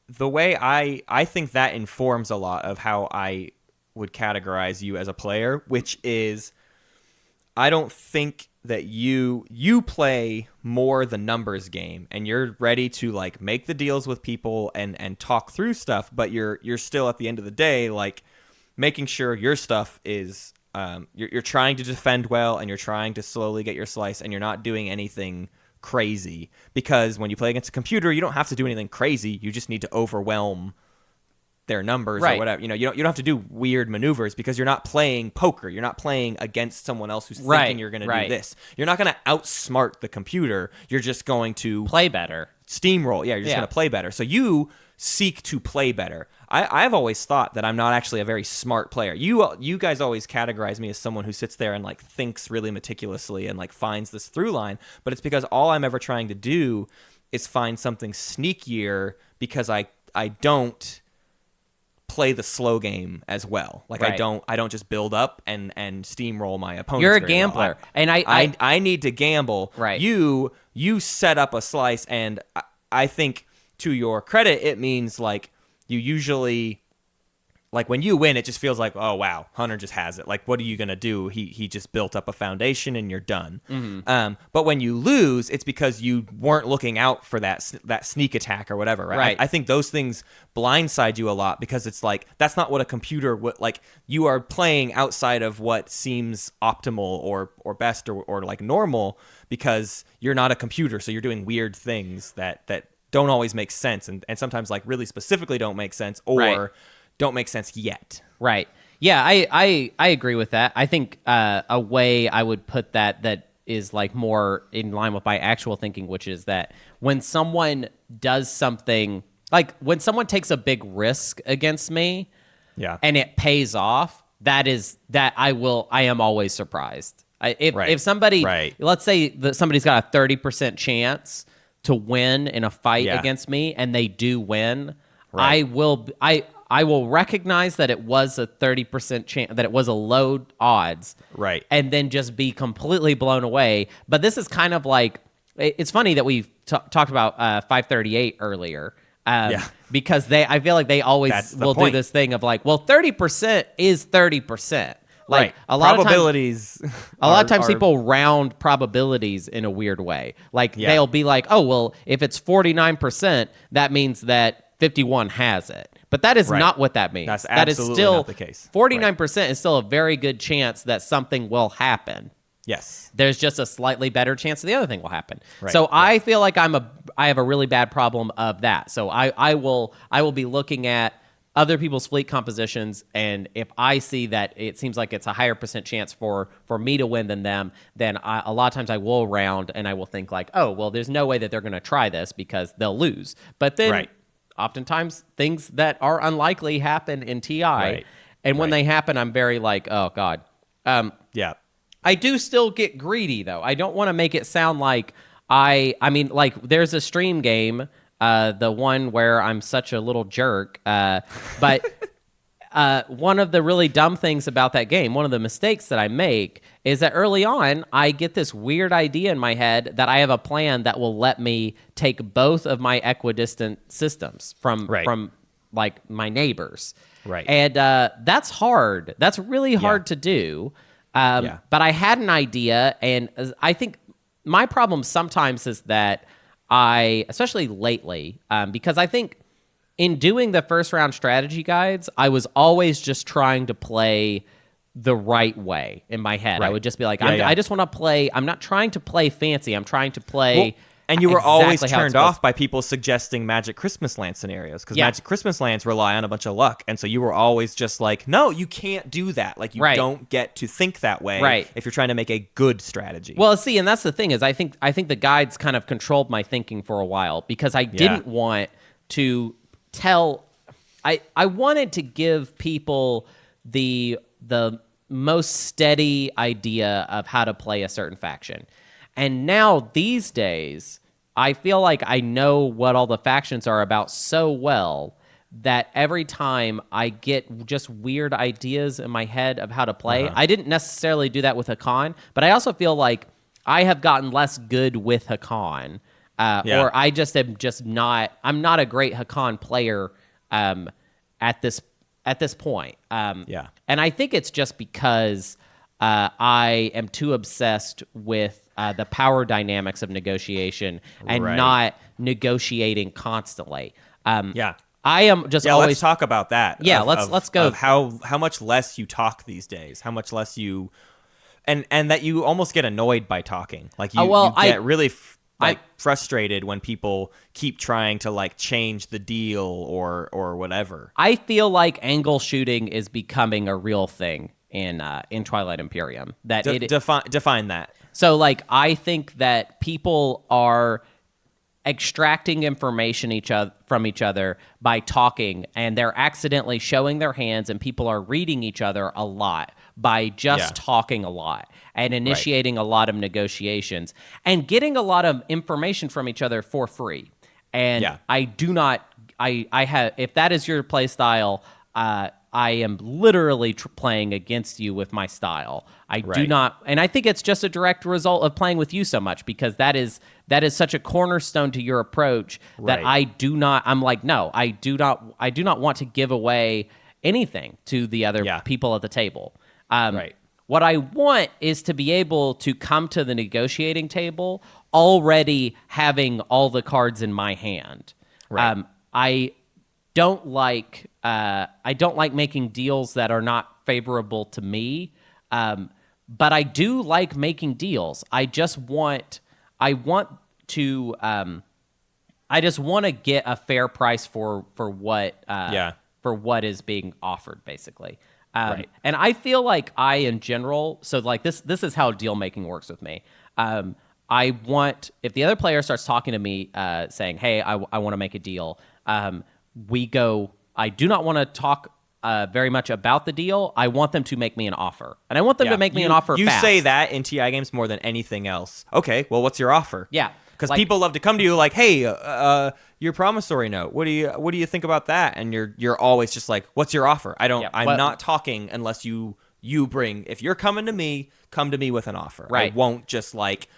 the way I think that informs a lot of how I would categorize you as a player, which is I don't think that you play more the numbers game and you're ready to like make the deals with people and talk through stuff, but you're still at the end of the day like making sure your stuff is you're trying to defend well and you're trying to slowly get your slice and you're not doing anything crazy, because when you play against a computer you don't have to do anything crazy, you just need to overwhelm their numbers or whatever. You don't have to do weird maneuvers because you're not playing poker. You're not playing against someone else who's thinking you're going to do this. You're not going to outsmart the computer. You're just going to play better. Steamroll. Yeah, you're just going to play better. So you seek to play better. I've always thought that I'm not actually a very smart player. You guys always categorize me as someone who sits there and like thinks really meticulously and like finds this through line, but it's because all I'm ever trying to do is find something sneakier because I don't play the slow game as well. Like I don't just build up and steamroll my opponents. You're a gambler, and I need to gamble. Right. You set up a slice, and I think to your credit, it means like you usually. Like when you win, it just feels like, oh wow, Hunter just has it. Like, what are you gonna do? He just built up a foundation, and you're done. Mm-hmm. But when you lose, it's because you weren't looking out for that sneak attack or whatever. Right. I think those things blindside you a lot because it's like that's not what a computer would like. You are playing outside of what seems optimal or best or like normal because you're not a computer, so you're doing weird things that don't always make sense and sometimes like really specifically don't make sense or don't make sense yet. Right. Yeah, I agree with that. I think a way I would put that is like more in line with my actual thinking, which is that when someone does something, like when someone takes a big risk against me and it pays off, that I am always surprised. If somebody, let's say that somebody's got a 30% chance to win in a fight against me and they do win, I will recognize that it was a 30% chance, that it was a low odds, and then just be completely blown away. But this is kind of like, it's funny that we talked about 538 earlier, because I feel like they always will do this thing of like, well, 30% is 30%. Like a lot probabilities. A lot of times people round probabilities in a weird way. Like they'll be like, oh, well, if it's 49%, that means that 51 has it. But that is not what that means. That's that absolutely is still not the case. 49% is still a very good chance that something will happen. Yes. There's just a slightly better chance that the other thing will happen. So I feel like I have a really bad problem of that. So I will be looking at other people's fleet compositions, and if I see that it seems like it's a higher percent chance for me to win than them, then a lot of times I will round and I will think like, oh, well, there's no way that they're going to try this because they'll lose. But then oftentimes things that are unlikely happen in TI, and when they happen, I'm very like, oh God. I do still get greedy though. I don't want to make it sound like I mean, like there's a stream game, the one where I'm such a little jerk, but one of the really dumb things about that game, one of the mistakes that I make, is that early on, I get this weird idea in my head that I have a plan that will let me take both of my equidistant systems from like my neighbors. Right. And that's hard. That's really hard to do. But I had an idea, and I think my problem sometimes is that especially lately, because I think in doing the first round strategy guides, I was always just trying to play the right way in my head. Right. I would just be like, I just want to play. I'm not trying to play fancy. I'm trying to play. And you were always turned off by people suggesting Magic Christmas Land scenarios because Magic Christmas Lands rely on a bunch of luck. And so you were always just like, no, you can't do that. Like, you don't get to think that way if you're trying to make a good strategy. Well, see, and that's the thing is I think the guides kind of controlled my thinking for a while because I didn't want to tell – I wanted to give people the most steady idea of how to play a certain faction. And now, these days, I feel like I know what all the factions are about so well that every time I get just weird ideas in my head of how to play, I didn't necessarily do that with Hakan, but I also feel like I have gotten less good with Hakan, or I just am I'm not a great Hakan player at this point. And I think it's just because I am too obsessed with the power dynamics of negotiation and not negotiating constantly. I am just always... let's talk about that. Yeah, let's go. Of how much less you talk these days. How much less you... And that you almost get annoyed by talking. Like, you get really frustrated when people keep trying to, like, change the deal or whatever. I feel like angle shooting is becoming a real thing in Twilight Imperium. Define that. So, like, I think that people are extracting information from each other by talking, and they're accidentally showing their hands, and people are reading each other a lot by just talking a lot and initiating a lot of negotiations and getting a lot of information from each other for free. And I do not... I have... If that is your play style... I am literally playing against you with my style. I do not, and I think it's just a direct result of playing with you so much because that is such a cornerstone to your approach that I do not. I'm like, no, I do not want to give away anything to the other people at the table. What I want is to be able to come to the negotiating table already having all the cards in my hand. I don't like making deals that are not favorable to me, but I do like making deals. I just want to get a fair price for what is being offered, basically. And I feel like in general, so like this is how deal making works with me. I want, if the other player starts talking to me, saying, "Hey, I want to make a deal," we go, I do not want to talk very much about the deal. I want them to make me an offer. And I want them to make me an offer You fast. say that in TI games more than anything else. Okay, well, what's your offer? Yeah. Because people love to come to you like, hey, your promissory note, what do you think about that? And you're always just like, what's your offer? I'm not talking unless you bring, if you're coming to me, come to me with an offer. I won't just like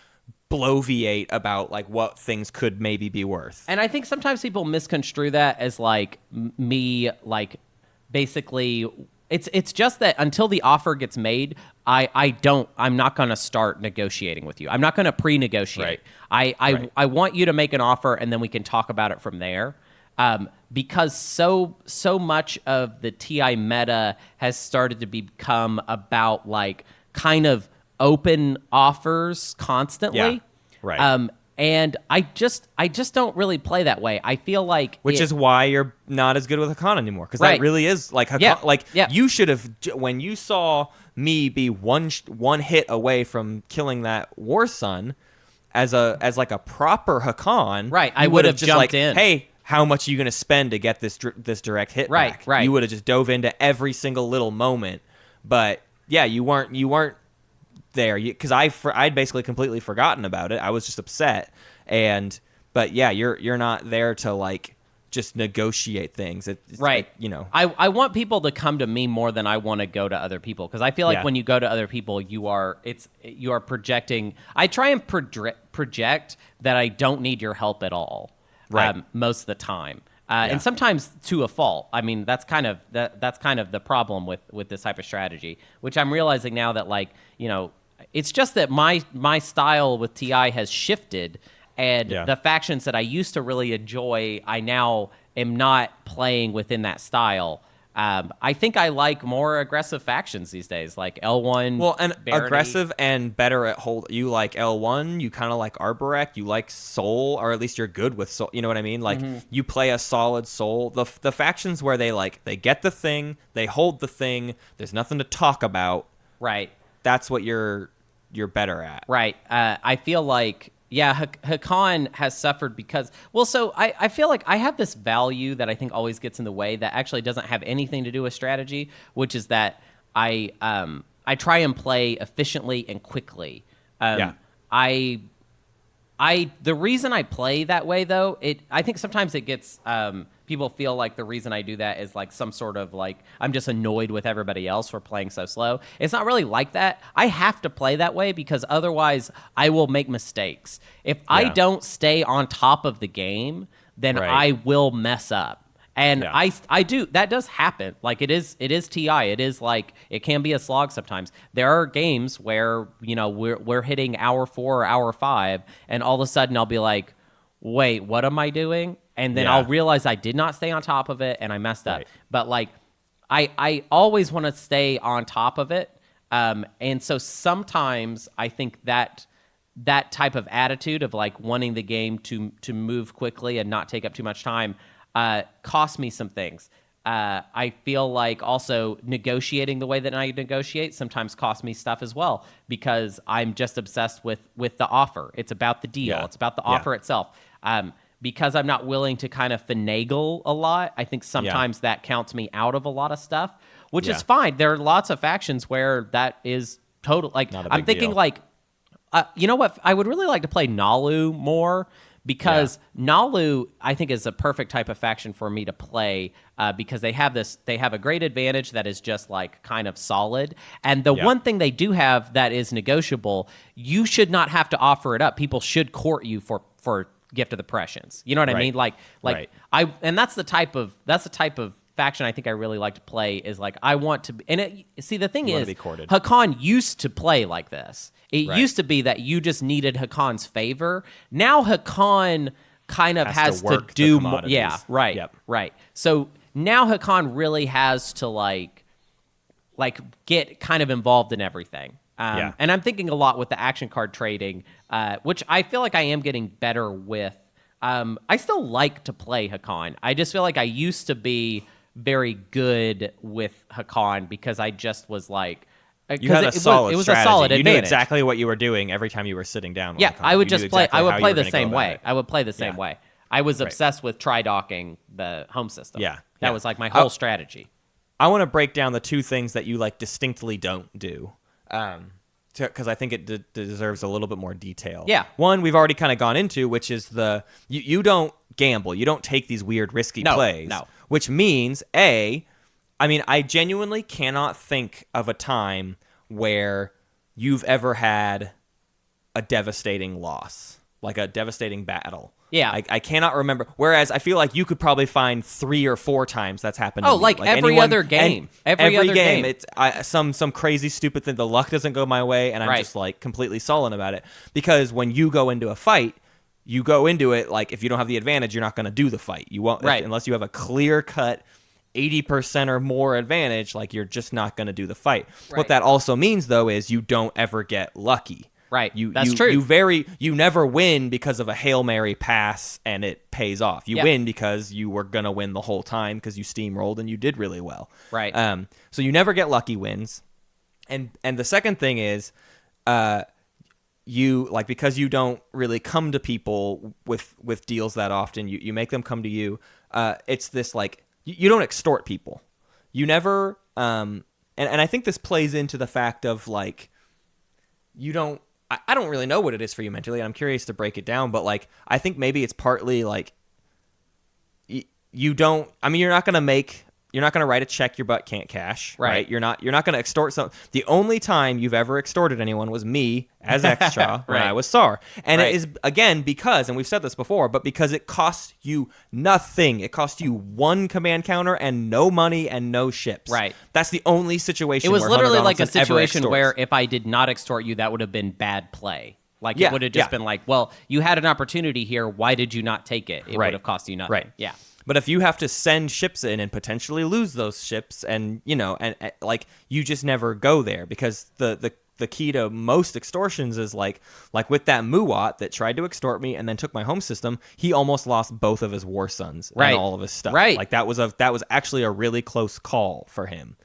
bloviate about like what things could maybe be worth. And I think sometimes people misconstrue that as like me, like basically it's just that until the offer gets made, I'm not going to start negotiating with you. I'm not going to pre-negotiate. I want you to make an offer and then we can talk about it from there. Because so much of the TI meta has started to become about like kind of open offers constantly. And I just don't really play that way. I feel like which is why you're not as good with Hakan anymore, because that really is like Hakan. You should have, when you saw me be one hit away from killing that War Sun as like a proper Hakan. I would have just jumped in. Hey, how much are you going to spend to get this direct hit back? You would have just dove into every single little moment. But yeah, you weren't there because I'd basically completely forgotten about it. I was just upset, but yeah, you're not there to like just negotiate things. It's right. like, you know, I want people to come to me more than I want to go to other people, because I feel like when you go to other people, you are projecting. I try and project that I don't need your help at all, right? Most of the time. And sometimes to a fault. I mean, that's kind of the problem with this type of strategy, which I'm realizing now that, like, you know, it's just that my style with TI has shifted, and the factions that I used to really enjoy, I now am not playing within that style. I think I like more aggressive factions these days, like L1. Well, and Barony. aggressive and better at hold. You like L1, you kind of like Arborec, you like Soul, or at least you're good with Soul. You know what I mean? Like, you play a solid Soul. The factions where they get the thing, they hold the thing, there's nothing to talk about. Right. That's what you're better at. Right. I feel like, Hakan has suffered because, well, so I feel like I have this value that I think always gets in the way that actually doesn't have anything to do with strategy, which is that I try and play efficiently and quickly. The reason I play that way, though, I think sometimes it gets people feel like the reason I do that is like some sort of like I'm just annoyed with everybody else for playing so slow. It's not really like that. I have to play that way because otherwise I will make mistakes. If I don't stay on top of the game, then I will mess up. And I do. That does happen. Like, it is TI. It is like, it can be a slog sometimes. There are games where, you know, we're hitting hour 4 or hour 5, and all of a sudden I'll be like, wait, what am I doing? And then I'll realize I did not stay on top of it and I messed up. But like, I always want to stay on top of it. And so sometimes I think that type of attitude of like wanting the game to move quickly and not take up too much time cost me some things. I feel like also negotiating the way that I negotiate sometimes costs me stuff as well, because I'm just obsessed with the offer. It's about the deal. It's about the offer itself. Because I'm not willing to kind of finagle a lot, I think sometimes that counts me out of a lot of stuff, which is fine. There are lots of factions where that is total. Like, I'm thinking deal. Like, you know what? I would really like to play Nalu more, because Nalu, I think, is a perfect type of faction for me to play, because they have a great advantage that is just like kind of solid. And the one thing they do have that is negotiable, you should not have to offer it up. People should court you for Gift of the Prescience. You know what I mean? And that's the type of faction I think I really like to play, is like, I want to be, and see, the thing is, Hakan used to play like this. It used to be that you just needed Hakan's favor. Now Hakan kind of has to do more. Yeah, right, right. So now Hakan really has to like get kind of involved in everything. And I'm thinking a lot with the action card trading, which I feel like I am getting better with. I still like to play Hakan. I just feel like I used to be very good with Hakan because I just was like, you had a solid it was strategy. A solid advantage. You knew exactly what you were doing every time you were sitting down with Hakan. I would just play. Exactly I would play the same way. I would play the same way. I was obsessed with tri-docking the home system. That was like my whole strategy. I want to break down the two things that you like distinctly don't do, because I think it deserves a little bit more detail. One we've already kind of gone into, which is you don't gamble. You don't take these weird risky plays. No. Which means, I genuinely cannot think of a time where you've ever had a devastating loss, like a devastating battle. I cannot remember. Whereas I feel like you could probably find 3 or 4 times that's happened. Oh, like every other game. Every other game. It's some crazy stupid thing. The luck doesn't go my way, and I'm just like completely sullen about it. Because when you go into a fight, you go into it like, if you don't have the advantage, you're not going to do the fight. You won't, unless you have a clear cut 80% or more advantage. Like, you're just not going to do the fight. What that also means, though, is you don't ever get lucky. That's true. You never win because of a Hail Mary pass and it pays off. You win because you were going to win the whole time because you steamrolled and you did really well. So you never get lucky wins. And the second thing is, you like, because you don't really come to people with deals that often, you make them come to you. It's this like, you don't extort people. You never, and I think this plays into the fact of like, you don't, I don't really know what it is for you mentally, and I'm curious to break it down, but like, I think maybe it's partly like, you don't. I mean, you're not gonna write a check your butt can't cash, right? You're not gonna extort some. The only time you've ever extorted anyone was me as extra when I was SAR, and it is again because, and we've said this before, but because it costs you nothing. It costs you one command counter and no money and no ships. Right. That's the only situation. It was where literally Hunter like a Donaldson ever situation extorts. where if I did not extort you, that would have been bad play. Like Yeah, it would have just been like, well, you had an opportunity here. Why did you not take it? It would have cost you nothing. Right. Yeah. But if you have to send ships in and potentially lose those ships, and and like you just never go there, because the key to most extortions is like with that Muwat that tried to extort me and then took my home system, he almost lost both of his war sons and all of his stuff. Right. Like that was actually a really close call for him.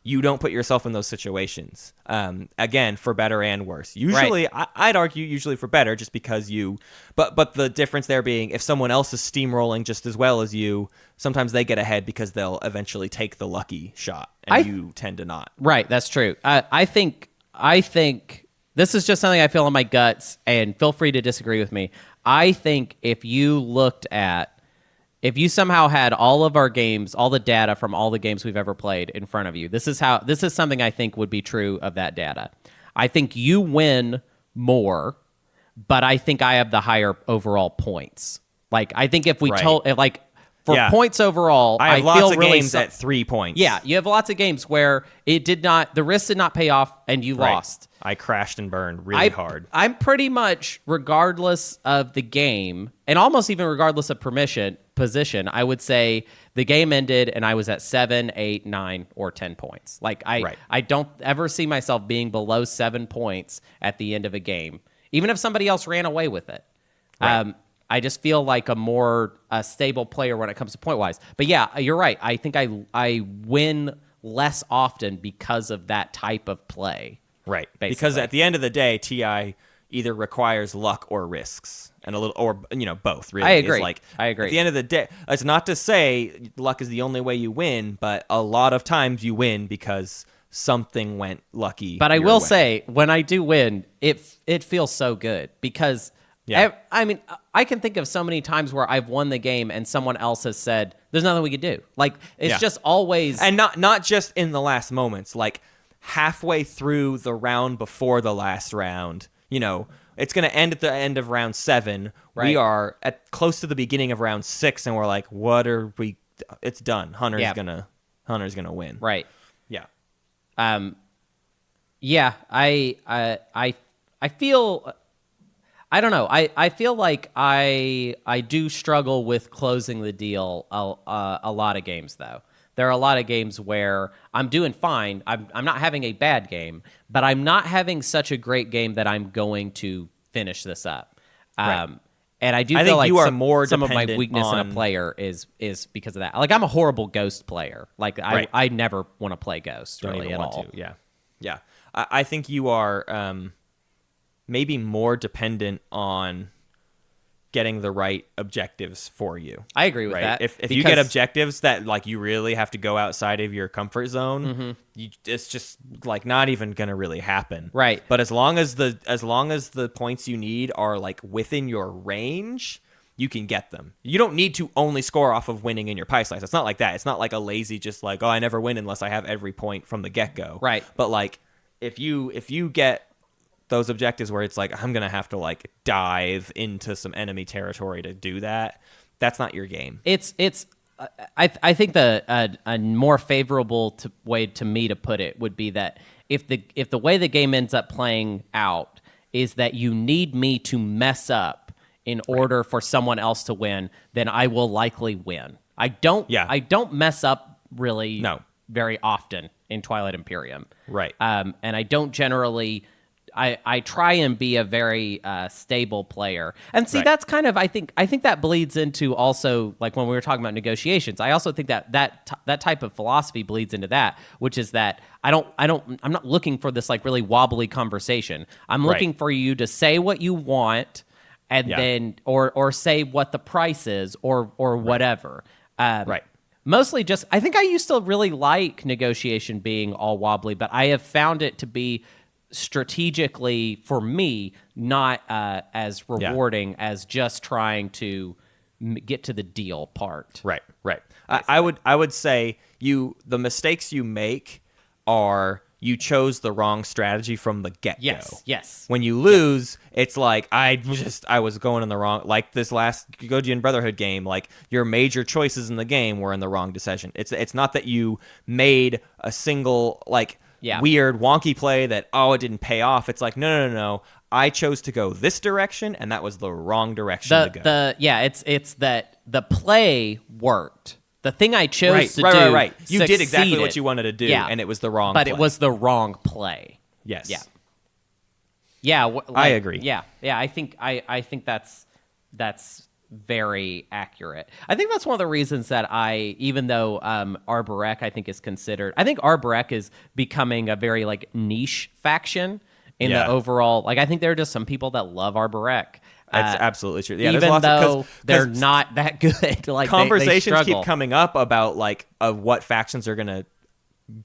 You don't put yourself in those situations. Again, for better and worse. Usually, I'd argue usually for better, just because but the difference there being, if someone else is steamrolling just as well as you, sometimes they get ahead because they'll eventually take the lucky shot, and you tend to not. Right, that's true. I think this is just something I feel in my guts, and feel free to disagree with me. I think if you somehow had all of our games, all the data from all the games we've ever played in front of you, this is something I think would be true of that data. I think you win more, but I think I have the higher overall points. Like, I think if we points overall, I have lots feel of really games at 3 points. Yeah, you have lots of games where the risk did not pay off and you lost. I crashed and burned really hard. I'm pretty much, regardless of the game, and almost even regardless of position, I would say the game ended and I was at 7, 8, 9, or 10 points. Like I don't ever see myself being below 7 points at the end of a game, even if somebody else ran away with it. Right. I just feel like a more stable player when it comes to point wise. But yeah, you're right. I think I win less often because of that type of play. Right. Basically. Because at the end of the day, TI either requires luck or risks, and a little, or both. Really, I agree. I agree. At the end of the day, it's not to say luck is the only way you win, but a lot of times you win because something went lucky. But I will say, when I do win, it feels so good because. Yeah. I mean, I can think of so many times where I've won the game and someone else has said, "There's nothing we could do." Like it's just always, and not just in the last moments, like halfway through the round before the last round. It's going to end at the end of round 7. Right. We are at close to the beginning of round 6, and we're like, "What are we? It's done. Hunter's gonna win." Right. Yeah. Yeah. I feel. I don't know. I feel like I do struggle with closing the deal a lot of games, though. There are a lot of games where I'm doing fine. I'm not having a bad game, but I'm not having such a great game that I'm going to finish this up. Right. And I feel think like you are more some of my weakness in a player is because of that. Like I'm a horrible Ghost player. Like I never want to play Ghost really at all. Yeah. I think you are maybe more dependent on getting the right objectives for you. I agree with that. If you get objectives that like you really have to go outside of your comfort zone, it's just like not even gonna really happen. Right. But as long as the points you need are like within your range, you can get them. You don't need to only score off of winning in your pie slice. It's not like that. It's not like a lazy just like, oh, I never win unless I have every point from the get-go. Right. But like if you get those objectives where it's like I'm gonna have to like dive into some enemy territory to do that, that's not your game. I think a more favorable way to me to put it would be that if the way the game ends up playing out is that you need me to mess up in order for someone else to win, then I will likely win. I don't mess up really very often in Twilight Imperium. Right. And I don't generally. I try and be a very stable player, and see that's kind of I think that bleeds into also like when we were talking about negotiations. I also think that type of philosophy bleeds into that, which is that I'm not looking for this like really wobbly conversation. I'm looking for you to say what you want, and then or say what the price is or whatever. Right. Mostly just I think I used to really like negotiation being all wobbly, but I have found it to be strategically for me not as rewarding as just trying to get to the deal part. Right. I would say the mistakes you make are you chose the wrong strategy from the get-go. Yes. When you lose, it's like I was going in the wrong, like this last Gojian Brotherhood game, like your major choices in the game were in the wrong decision. It's not that you made a single weird wonky play that it didn't pay off. It's like no. I chose to go this direction, and that was the wrong direction to go. It's that the play worked. The thing I chose to do, right. You did exactly succeeded. what you wanted to do, and it was the wrong but play. it was the wrong play. Yes. Yeah. I agree. Yeah. I think that's very accurate. I think that's one of the reasons that even though Arborek I think Arborek is becoming a very niche faction in the overall. I think there are just some people that love Arborek. That's absolutely true. Yeah, even though they're not that good. Conversations they keep coming up about of what factions are going to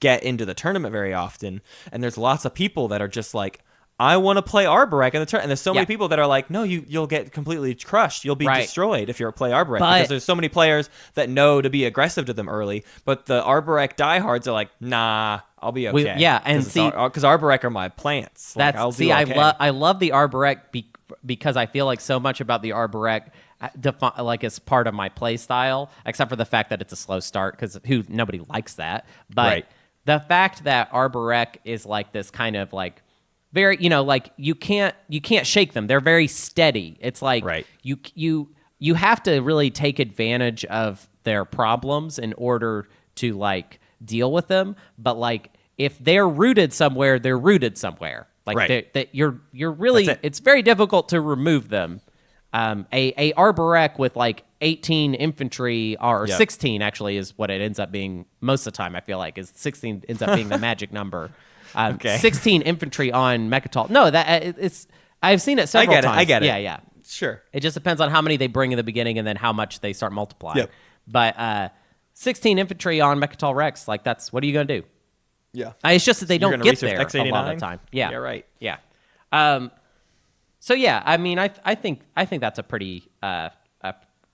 get into the tournament very often, and there's lots of people that are just like, I want to play Arborek in the tournament. And there's so many people that are like, no, you'll get completely crushed. You'll be destroyed if you're a play Arborek, because there's so many players that know to be aggressive to them early. But the Arborek diehards are like, nah, I'll be okay. Because Arborek are my plants. I love the Arborek because I feel like so much about the Arborek as part of my play style, except for the fact that it's a slow start, because nobody likes that. But the fact that Arborek is this kind of very, you can't shake them. They're very steady. It's you have to really take advantage of their problems in order to deal with them. But if they're rooted somewhere, they're rooted somewhere. You're really, it's very difficult to remove them. A Arborek with 18 infantry or 16 actually is what it ends up being most of the time. I feel is 16 ends up being the magic number. 16 infantry on Mechatol. No, I've seen it several times. I get it. Yeah. Sure. It just depends on how many they bring in the beginning and then how much they start multiplying. Yep. But 16 infantry on Mechatol Rex, that's what are you going to do? Yeah. It's just that they don't get there X89? a lot of the time. Yeah. Yeah, right. Yeah. So yeah, I mean, I think that's a pretty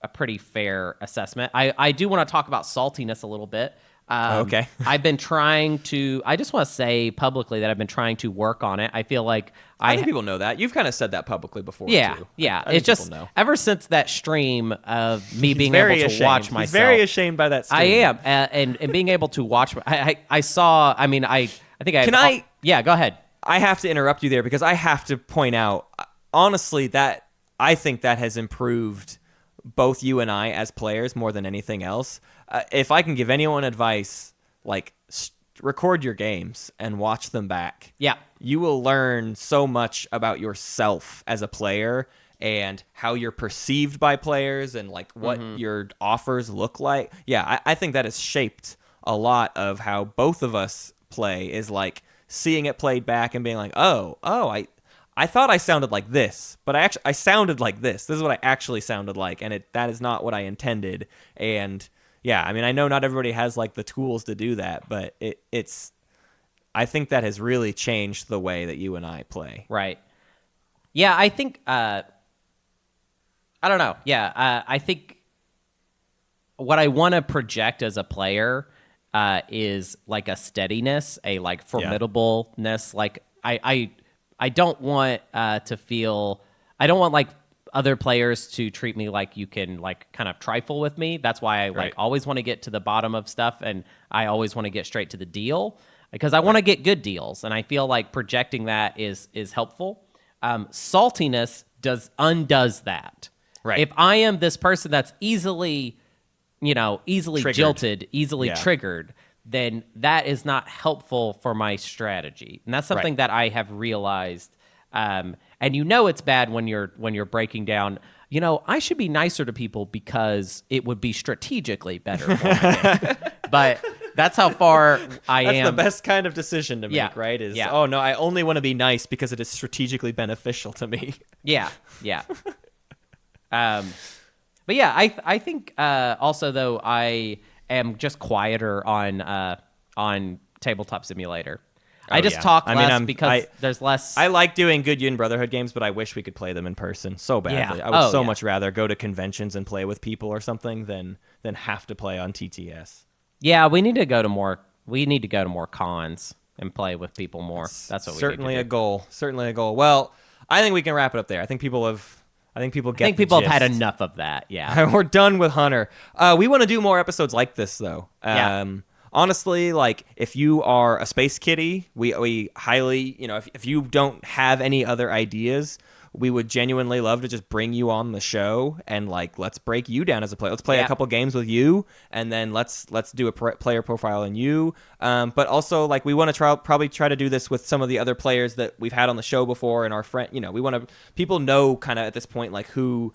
a pretty fair assessment. I do want to talk about saltiness a little bit. Okay. I just want to say publicly that I've been trying to work on it. I feel like I think people know that. You've kind of said that publicly before, yeah, too. Yeah. I It's just, know. Ever since that stream of me being able to watch myself. He's very ashamed by that stream. I am. And being able to watch, I saw, I mean, I think I... Yeah, go ahead. I have to interrupt you there because I have to point out, honestly, that I think that has improved both you and I as players more than anything else. If I can give anyone advice, record your games and watch them back. Yeah. You will learn so much about yourself as a player and how you're perceived by players and what your offers look like. Yeah, I think that has shaped a lot of how both of us play, is seeing it played back and being like, I thought I sounded like this, but I sounded like this. This is what I actually sounded like, and that is not what I intended. And yeah, I mean, I know not everybody has the tools to do that, but it's I think that has really changed the way that you and I play. Right. Yeah, I think I don't know. Yeah, I think what I want to project as a player is a steadiness, a formidableness. I don't want to feel. I don't want other players to treat me like you can kind of trifle with me. That's why I always want to get to the bottom of stuff, and I always want to get straight to the deal because I want to get good deals, and I feel like projecting that is helpful. Saltiness undoes that. Right. If I am this person that's easily Triggered. jilted, easily triggered, then that is not helpful for my strategy. And that's something that I have realized. And it's bad when you're breaking down, I should be nicer to people because it would be strategically better for my game. But that's how far I am. That's the best kind of decision to make, right? Oh, no, I only want to be nice because it is strategically beneficial to me. Yeah. But yeah, I think also, though, I am just quieter on Tabletop Simulator. I just talk less because there's less. I like doing Good Yin Brotherhood games, but I wish we could play them in person so badly. Yeah. I would much rather go to conventions and play with people or something than have to play on TTS. Yeah, we need to go to more. We need to go to more cons and play with people more. That's what we certainly need to do. Certainly a goal. Well, I think we can wrap it up there. I think people have had enough of that. Yeah, we're done with Hunter. We want to do more episodes like this, though. Honestly, like if you are a space kitty, we highly, if you don't have any other ideas, we would genuinely love to just bring you on the show and like let's break you down as a player. Let's play a couple games with you, and then let's do a player profile in you. But also like we want to probably try to do this with some of the other players that we've had on the show before, and our friend. We want to people know kind of at this point like who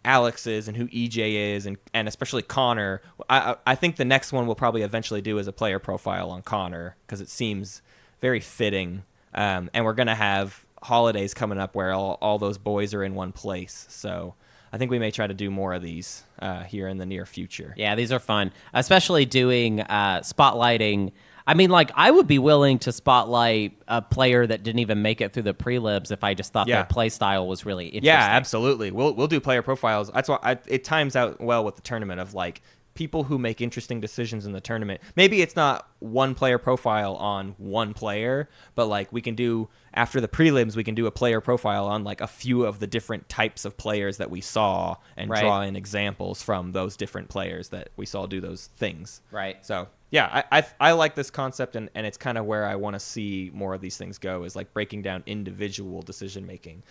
Alex is and who EJ is, and especially Connor. I think the next one we'll probably eventually do is a player profile on Connor because it seems very fitting. And we're going to have holidays coming up where all those boys are in one place. So I think we may try to do more of these here in the near future. Yeah, these are fun, especially doing spotlighting. I mean, like, I would be willing to spotlight a player that didn't even make it through the prelims if I just thought their play style was really interesting. Yeah, absolutely. We'll do player profiles. That's why it times out well with the tournament of, like, people who make interesting decisions in the tournament. Maybe it's not one player profile on one player, but, like, we can do, after the prelims, we can do a player profile on, like, a few of the different types of players that we saw and draw in examples from those different players that we saw do those things. Right. So... yeah, I like this concept, and it's kind of where I want to see more of these things go, is like breaking down individual decision making,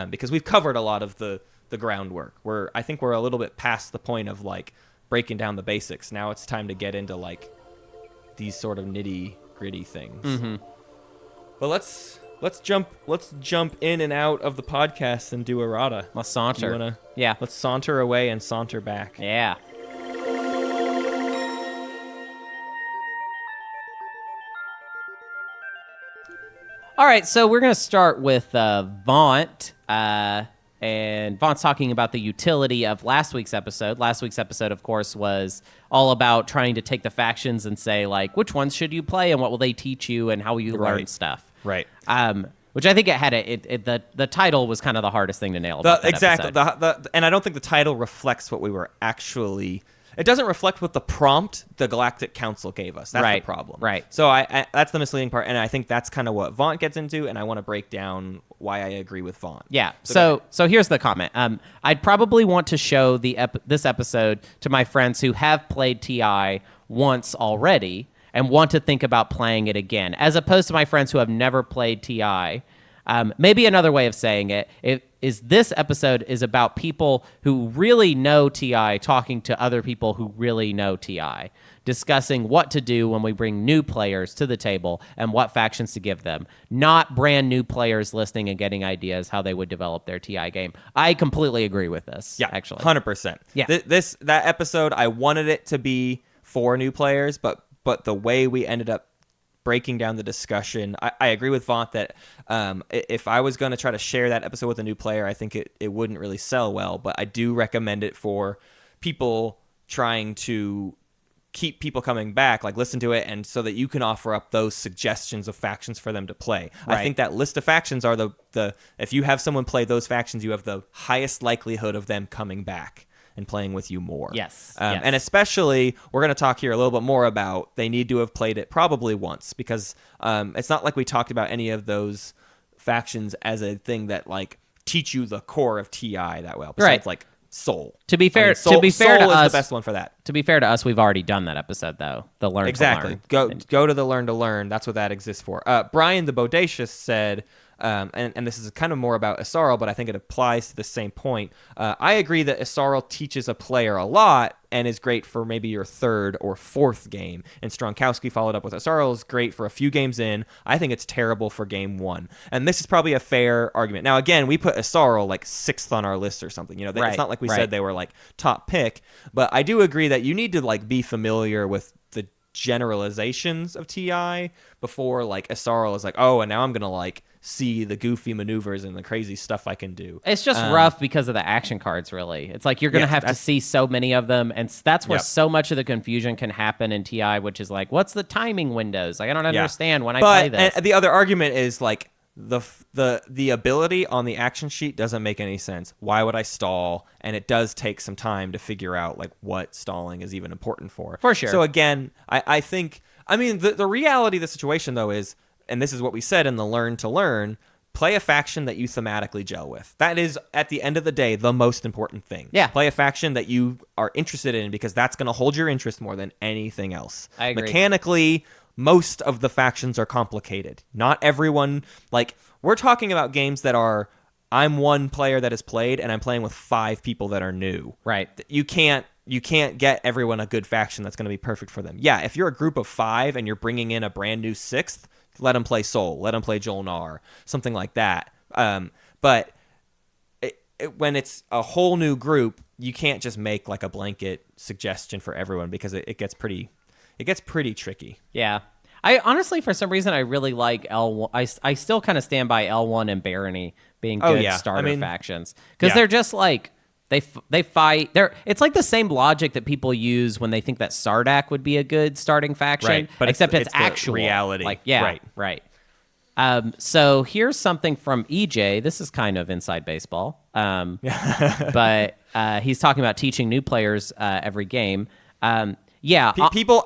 because we've covered a lot of the groundwork. I think we're a little bit past the point of like breaking down the basics. Now it's time to get into like these sort of nitty gritty things. Mm-hmm. But let's jump in and out of the podcast and do errata. Let's saunter. Let's saunter away and saunter back. Yeah. All right, so we're going to start with Vaunt, and Vaunt's talking about the utility of last week's episode. Last week's episode, of course, was all about trying to take the factions and say, like, which ones should you play and what will they teach you and how will you learn stuff. Right. Which I think the title was kind of the hardest thing to nail about that exactly. episode. And I don't think the title reflects what we were actually... It doesn't reflect what the prompt the Galactic Council gave us. That's the problem. Right. So I that's the misleading part, and I think that's kind of what Vaunt gets into, and I want to break down why I agree with Vaunt. Yeah. So here's the comment. I'd probably want to show this episode to my friends who have played TI once already and want to think about playing it again, as opposed to my friends who have never played TI. Maybe another way of saying it is this episode is about people who really know TI talking to other people who really know TI, discussing what to do when we bring new players to the table and what factions to give them, not brand new players listening and getting ideas how they would develop their TI game. I completely agree with this, actually. 100%. Yeah. That episode, I wanted it to be for new players, but the way we ended up breaking down the discussion, I agree with Vaunt that if I was going to try to share that episode with a new player, I think it wouldn't really sell well, but I do recommend it for people trying to keep people coming back, like listen to it, and so that you can offer up those suggestions of factions for them to play. Right. I think that list of factions are the if you have someone play those factions, you have the highest likelihood of them coming back and playing with you more. Yes. And especially, we're going to talk here a little bit more about they need to have played it probably once, because it's not like we talked about any of those factions as a thing that like teach you the core of TI that well. Besides like Soul. To be fair, Soul to is us, the best one for that. To be fair to us, we've already done that episode though. The learn exactly. to learn. Go to the learn to learn. That's what that exists for. Brian the Bodacious said. And this is kind of more about Isarl, but I think it applies to the same point. I agree that Isarl teaches a player a lot and is great for maybe your third or fourth game. And Stronkowski followed up with Isarl is great for a few games in. I think it's terrible for game one. And this is probably a fair argument. Now, again, we put Isarl like sixth on our list or something. You know, it's not like we said they were like top pick, but I do agree that you need to like be familiar with the generalizations of TI before like Asarl is like, oh, and now I'm gonna like see the goofy maneuvers and the crazy stuff I can do. It's just rough because of the action cards, really. It's like you're going to have to see so many of them, and that's where so much of the confusion can happen in TI, which is like, what's the timing windows? Like, I don't understand when I play this. And the other argument is like the ability on the action sheet doesn't make any sense. Why would I stall? And it does take some time to figure out like what stalling is even important for. For sure. So again, I think, I mean, the reality of the situation though is, and this is what we said in the learn to learn, play a faction that you thematically gel with. That is, at the end of the day, the most important thing. Yeah. Play a faction that you are interested in because that's going to hold your interest more than anything else. I agree. Mechanically, most of the factions are complicated. Not everyone, like, we're talking about games that are, I'm one player that has played and I'm playing with 5 people that are new. Right. You can't get everyone a good faction that's going to be perfect for them. Yeah, if you're a group of 5 and you're bringing in a brand new 6th, let them play Soul, let them play Jolnar, something like that. But when it's a whole new group, you can't just make like a blanket suggestion for everyone because it gets pretty tricky. Yeah. I honestly, for some reason, I really like L1. I still kind of stand by L1 and Barony being good starter factions because they're just like they fight. It's like the same logic that people use when they think that Sardak would be a good starting faction, right? But except it's actual reality. Like right. So here's something from EJ. This is kind of inside baseball, but he's talking about teaching new players every game. People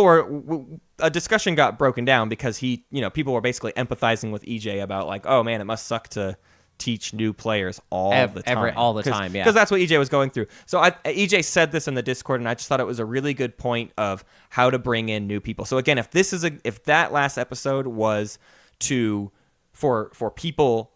were a discussion got broken down because people were basically empathizing with EJ about like, oh man, it must suck to teach new players all the time. Because that's what EJ was going through. So EJ said this in the Discord, and I just thought it was a really good point of how to bring in new people. So again, if that last episode was for people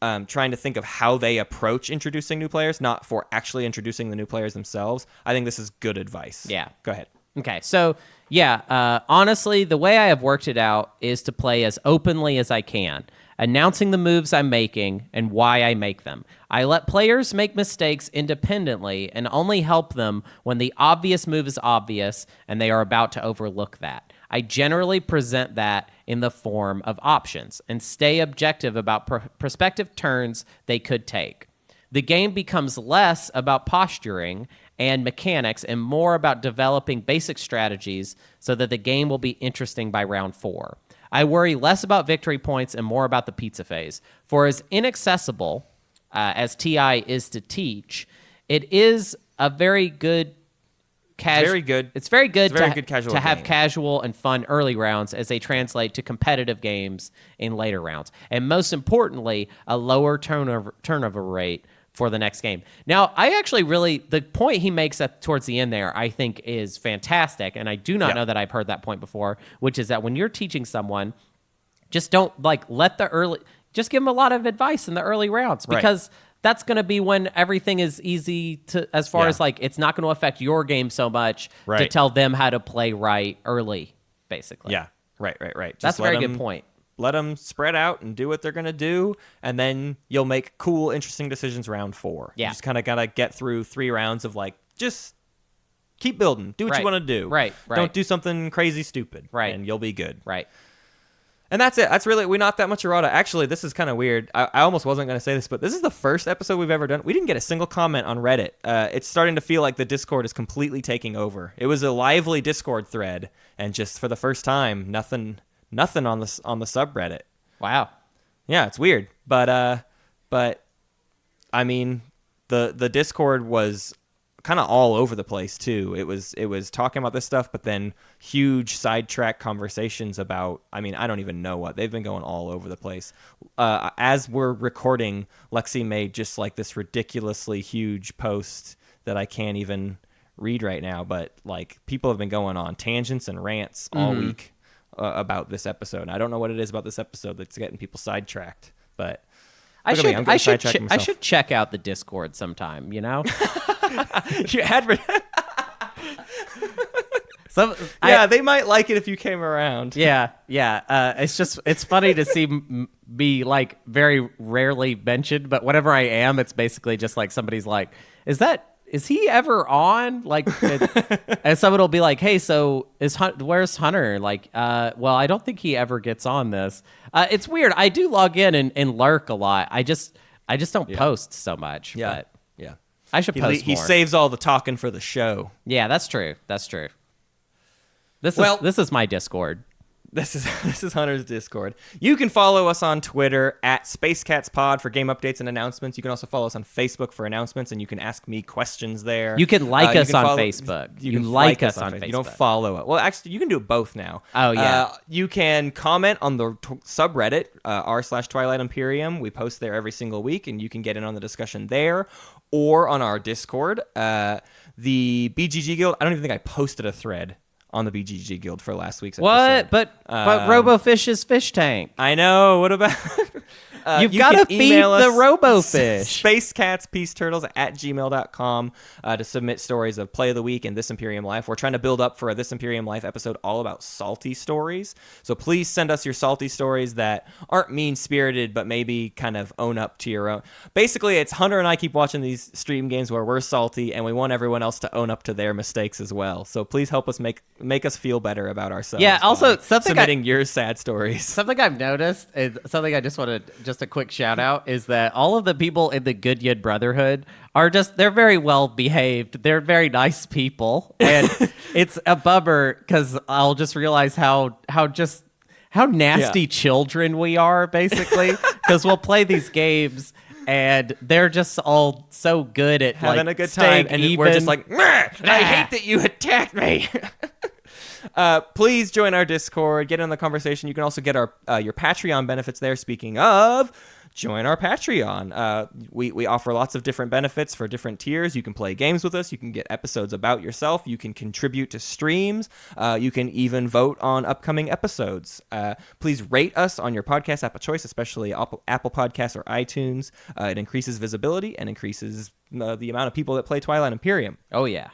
trying to think of how they approach introducing new players, not for actually introducing the new players themselves, I think this is good advice. Yeah. Go ahead. Okay, so honestly, the way I have worked it out is to play as openly as I can, announcing the moves I'm making and why I make them. I let players make mistakes independently and only help them when the obvious move is obvious and they are about to overlook that. I generally present that in the form of options and stay objective about prospective turns they could take. The game becomes less about posturing and mechanics and more about developing basic strategies so that the game will be interesting by round 4. I worry less about victory points and more about the pizza phase. For as inaccessible as TI is to teach, it is a very good It's very good to have casual and fun early rounds as they translate to competitive games in later rounds. And most importantly, a lower turnover rate for the next game. Now, I actually the point he makes towards the end there, I think is fantastic. And I do not know that I've heard that point before, which is that when you're teaching someone, just don't just give them a lot of advice in the early rounds because that's going to be when everything is easy to, as far as like, it's not going to affect your game so much to tell them how to play right early, basically. Yeah. Right. Just that's a very good point. Let them spread out and do what they're going to do, and then you'll make cool, interesting decisions round 4. Yeah. You just kind of got to get through 3 rounds of like, just keep building. Do what you want to do. Right. Don't do something crazy stupid. Right. And you'll be good. Right. And that's it. That's really, we not that much errata. Actually, this is kind of weird. I almost wasn't going to say this, but this is the first episode we've ever done. We didn't get a single comment on Reddit. It's starting to feel like the Discord is completely taking over. It was a lively Discord thread, and just for the first time, nothing on the subreddit. Wow. Yeah, it's weird. But I mean, the Discord was kind of all over the place too. It was talking about this stuff, but then huge sidetrack conversations about, I mean, I don't even know what. They've been going all over the place. As we're recording, Lexi made just like this ridiculously huge post that I can't even read right now, but like people have been going on tangents and rants all week about this episode. I don't know what it is about this episode that's getting people sidetracked, but I should check out the Discord sometime, you know? You they might like it if you came around. Yeah. It's funny to see me like very rarely mentioned, but whenever I am, it's basically just like somebody's like, is is he ever on? Like, and someone will be like, hey, so where's Hunter? Like, well, I don't think he ever gets on this. It's weird. I do log in and lurk a lot. I just don't post so much. Yeah. But yeah. I should post He more. saves all the talking for the show. Yeah, that's true. That's true. This is my Discord. This is Hunter's Discord. You can follow us on Twitter at SpaceCatsPod for game updates and announcements. You can also follow us on Facebook for announcements, and you can ask me questions there. You can like us on Facebook. You can like us on Facebook. You don't follow it. Well, actually, you can do both now. Oh, yeah. You can comment on the subreddit, r/Twilight Imperium. We post there every single week, and you can get in on the discussion there or on our Discord. The BGG Guild, I don't even think I posted a thread on the BGG Guild for last week's episode. But RoboFish's fish tank. I know. What about... You've got to feed the RoboFish. SpaceCatsPeaceTurtles@gmail.com to submit stories of Play of the Week and This Imperium Life. We're trying to build up for a This Imperium Life episode all about salty stories. So please send us your salty stories that aren't mean-spirited, but maybe kind of own up to your own. Basically, it's Hunter and I keep watching these stream games where we're salty, and we want everyone else to own up to their mistakes as well. So please help us make us feel better about ourselves. Yeah, also, submitting your sad stories. Something I've noticed, and something I just want to... Just a quick shout out is that all of the people in the Good Yid Brotherhood are they're very well behaved. They're very nice people. And it's a bummer because I'll just realize how nasty children we are, basically. Because we'll play these games and they're just all so good at having a good time. And we're just like, I hate that you attacked me. Please join our Discord, get in the conversation. You can also get your Patreon benefits there. Speaking of, join our Patreon. We offer lots of different benefits for different tiers. You can play games with us. You can get episodes about yourself. You can contribute to streams. You can even vote on upcoming episodes. Please rate us on your podcast app of choice, especially Apple Podcasts or iTunes. It increases visibility and increases the amount of people that play Twilight Imperium. Oh, yeah.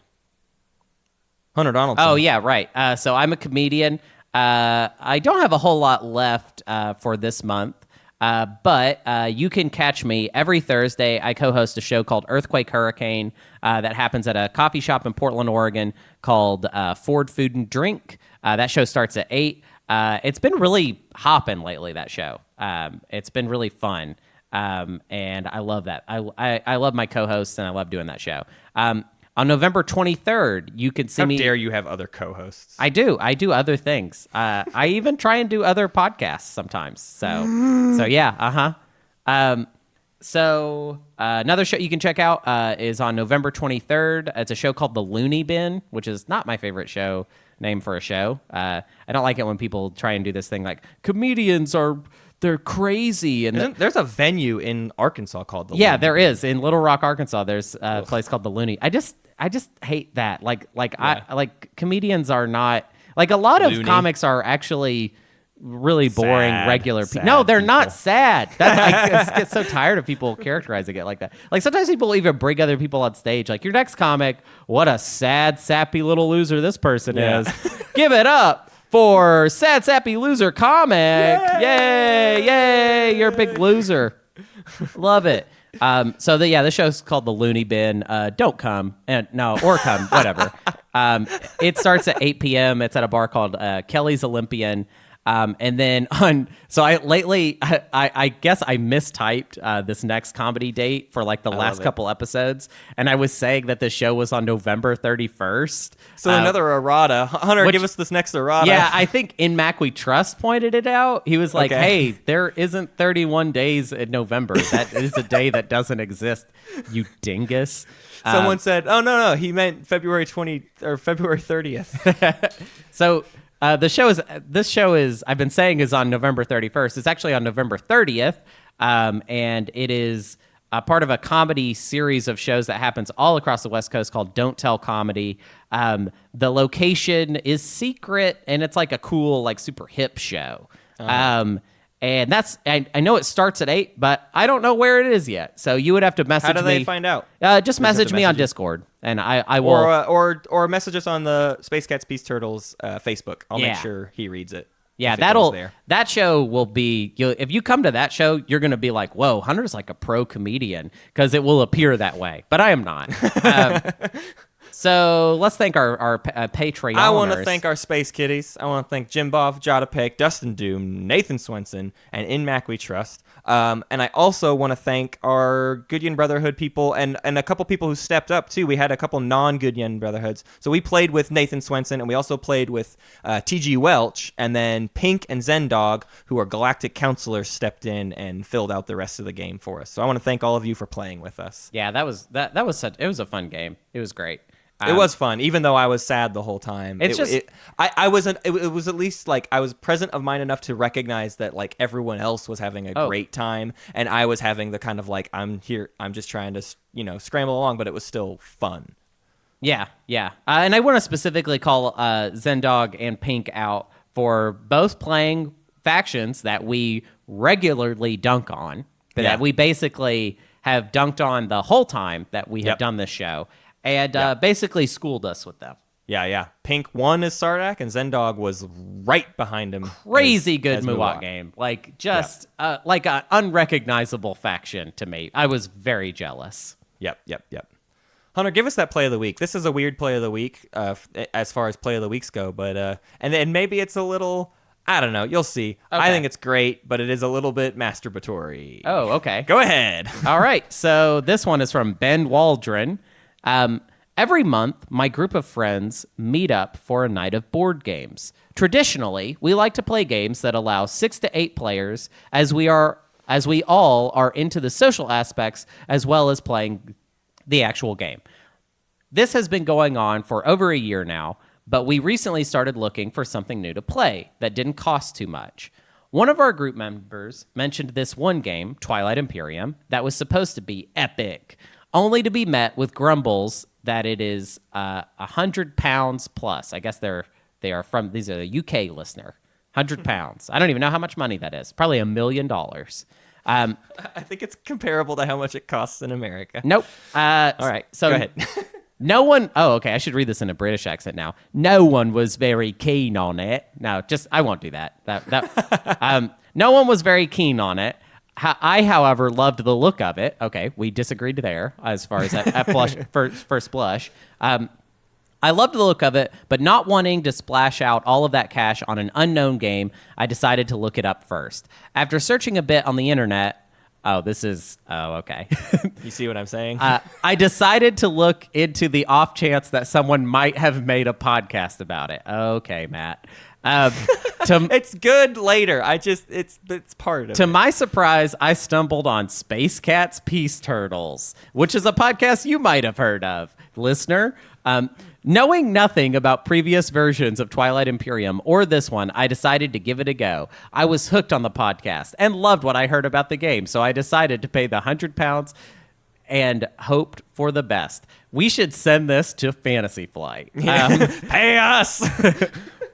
Hunter Donaldson. Oh, yeah, right. So I'm a comedian. I don't have a whole lot left for this month, but you can catch me every Thursday. I co-host a show called Earthquake Hurricane that happens at a coffee shop in Portland, Oregon called Ford Food and Drink. That show starts at 8. It's been really hopping lately, that show. It's been really fun, and I love that. I love my co-hosts, and I love doing that show. On November 23rd, you can see me. How dare you have other co-hosts? I do other things. I even try and do other podcasts sometimes. So yeah, So another show you can check out is on November 23rd. It's a show called The Looney Bin, which is not my favorite show name for a show. I don't like it when people try and do this thing like comedians they're crazy. And there's a venue in Arkansas called the Yeah, Looney there Bin. is. In Little Rock, Arkansas, there's a place called the Looney. I just hate that. Like comedians are not like a lot of comics are actually really boring regular people. No, they're not sad. I just get so tired of people characterizing it like that. Like sometimes people even bring other people on stage. Like your next comic, what a sad, sappy little loser this person is. Give it up for Sad Sappy Loser Comic. Yay, you're a big loser. Love it. The show's called The Looney Bin. Don't come. Or come, whatever. It starts at 8 p.m. It's at a bar called Kelly's Olympian. And then I guess I mistyped this next comedy date for like the last couple episodes, and I was saying that the show was on November 31st. So another errata. Hunter, give us this next errata. Yeah, I think In Mac We Trust pointed it out. He was like, "Hey, there isn't 31 days in November. That is a day that doesn't exist. You dingus." Someone said, "Oh no, he meant February 30th." So. This show is I've been saying is on November 31st. It's actually on November 30th, and it is a part of a comedy series of shows that happens all across the West Coast called Don't Tell Comedy. The location is secret, and it's like a cool, like super hip show. And that's I know it starts at 8, but I don't know where it is yet. So you would have to message me. How do they find out? Just message me on Discord, and I will. Or message us on the Space Cats Peace Turtles Facebook. I'll make sure he reads it. Yeah, if it goes there. that show will be. If you come to that show, you're going to be like, "Whoa, Hunter's like a pro comedian," because it will appear that way. But I am not. So let's thank our Patreoners. I want to thank our Space Kitties. I want to thank Jim Boff, Jada Pick, Dustin Doom, Nathan Swenson, and In Mac We Trust. And I also want to thank our Goodyen Brotherhood people and a couple people who stepped up, too. We had a couple non-Goodyen Brotherhoods. So we played with Nathan Swenson, and we also played with T.G. Welch, and then Pink and Zendog, who are Galactic Counselors, stepped in and filled out the rest of the game for us. So I want to thank all of you for playing with us. Yeah, that was it was a fun game. It was great. It was fun, even though I was sad the whole time. It was at least like I was present of mind enough to recognize that like everyone else was having a great time, and I was having the kind of like I'm just trying to scramble along, but it was still fun. Yeah. And I want to specifically call Zendog and Pink out for both playing factions that we regularly dunk on, that we basically have dunked on the whole time that we have done this show. And basically schooled us with them. Yeah. Pink won as Sardak, and Zendog was right behind him. Crazy good Muwak game. Like, just like an unrecognizable faction to me. I was very jealous. Yep. Hunter, give us that play of the week. This is a weird play of the week as far as play of the weeks go, but and then maybe it's a little... I don't know. You'll see. Okay. I think it's great, but it is a little bit masturbatory. Oh, okay. Go ahead. All right. So this one is from Ben Waldron. Every month, my group of friends meet up for a night of board games. Traditionally, we like to play games that allow 6 to 8 players, as we all are into the social aspects as well as playing the actual game. This has been going on for over a year now, but we recently started looking for something new to play that didn't cost too much. One of our group members mentioned this one game, Twilight Imperium, that was supposed to be epic, only to be met with grumbles that it is 100 pounds plus. I guess these are a UK listener. 100 pounds. I don't even know how much money that is. Probably $1 million. I think it's comparable to how much it costs in America. Nope. All right, so go ahead. No one... Oh, okay, I should read this in a British accent now. No one was very keen on it. No, I won't do that. No one was very keen on it. I, however, loved the look of it. Okay, we disagreed there as far as first blush. I loved the look of it, but not wanting to splash out all of that cash on an unknown game, I decided to look it up first. After searching a bit on the internet... okay. You see what I'm saying? I decided to look into the off chance that someone might have made a podcast about it. Okay, Matt. It's good later. It's part of it. To my surprise, I stumbled on Space Cats Peace Turtles, which is a podcast you might have heard of, listener. Knowing nothing about previous versions of Twilight Imperium or this one, I decided to give it a go. I was hooked on the podcast and loved what I heard about the game, so I decided to pay the £100 and hoped for the best. We should send this to Fantasy Flight. Pay us!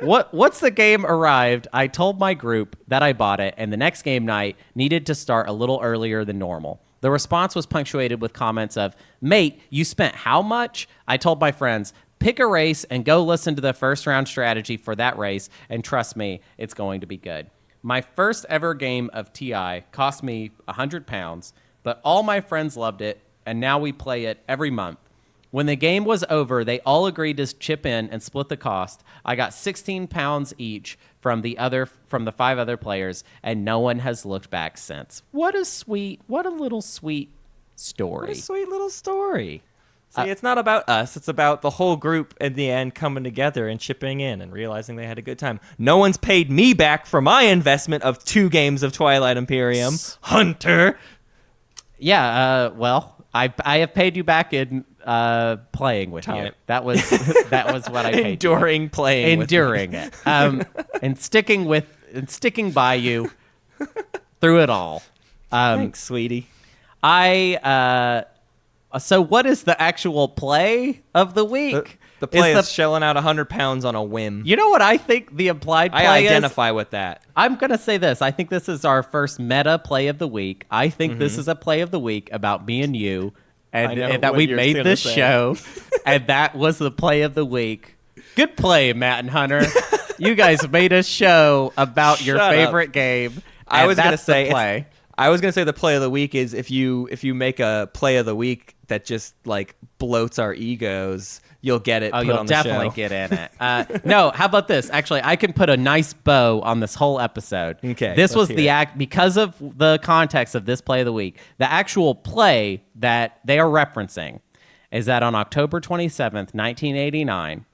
Once the game arrived, I told my group that I bought it, and the next game night needed to start a little earlier than normal. The response was punctuated with comments of, "Mate, you spent how much?" I told my friends, pick a race and go listen to the first round strategy for that race, and trust me, it's going to be good. My first ever game of TI cost me £100, but all my friends loved it, and now we play it every month. When the game was over, they all agreed to chip in and split the cost. I got £16 each from the 5 other players, and no one has looked back since. What a little sweet story. What a sweet little story. See, it's not about us. It's about the whole group in the end coming together and chipping in and realizing they had a good time. No one's paid me back for my investment of 2 games of Twilight Imperium. Hunter! Yeah, well, I have paid you back in playing with you. That was what I paid. Enduring playing. Enduring it. And sticking by you through it all. Thanks, sweetie. So what is the actual play of the week? The play is shelling out £100 on a whim. You know what I think the implied play is? I identify with that. I'm going to say this. I think this is our first meta play of the week. I think this is a play of the week about me and you, and that we made this show, and that was the play of the week. Good play, Matt and Hunter. You guys made a show about your Shut favorite game. I was gonna say play. I was gonna say the play of the week is if you make a play of the week that just like bloats our egos, you'll get it. Oh, put you'll on the definitely show. get in it. No, how about this? Actually, I can put a nice bow on this whole episode. Okay, this let's was hear the it. act because of the context of this play of the week. The actual play that they are referencing is that on October 27th, 1989,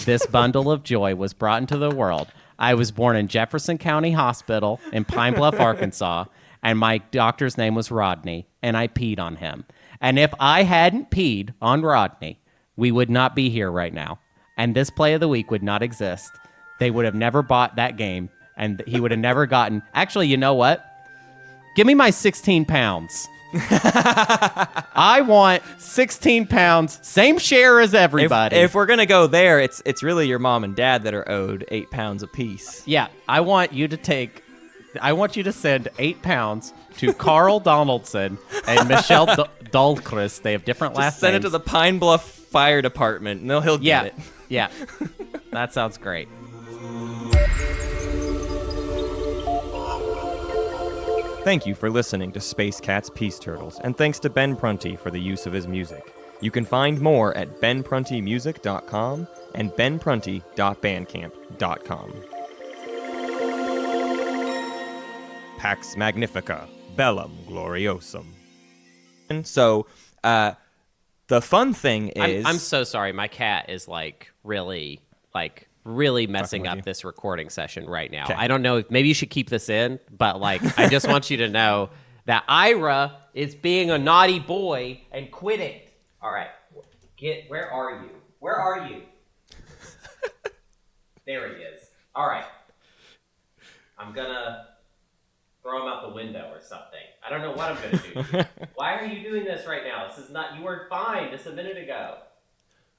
this bundle of joy was brought into the world. I was born in Jefferson County Hospital in Pine Bluff, Arkansas, and my doctor's name was Rodney, and I peed on him. And if I hadn't peed on Rodney, we would not be here right now. And this play of the week would not exist. They would have never bought that game, and he would have never gotten... Actually, you know what? Give me my 16 pounds. I want 16 pounds, same share as everybody. If we're gonna go there, it's really your mom and dad that are owed 8 pounds apiece. Yeah, I want you to send 8 pounds to Carl Donaldson and Michelle Dahlquist. They have different last names. Send it to the Pine Bluff Fire Department, and he'll get it. Yeah, that sounds great. Thank you for listening to Space Cat's Peace Turtles, and thanks to Ben Prunty for the use of his music. You can find more at benpruntymusic.com and benprunty.bandcamp.com. Pax Magnifica, Bellum Gloriosum. And so, the fun thing is... I'm so sorry. My cat is really messing up this recording session right now. Okay. I don't know if maybe you should keep this in, but I just want you to know that Ira is being a naughty boy and quit it. All right. Where are you? Where are you? There he is. All right. I'm gonna throw him out the window or something. I don't know what I'm gonna do. Why are you doing this right now? This is not, you were fine just a minute ago.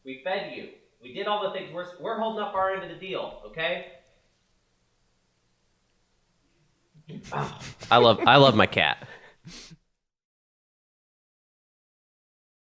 We fed you. We did all the things. We're holding up our end of the deal, okay? I love my cat.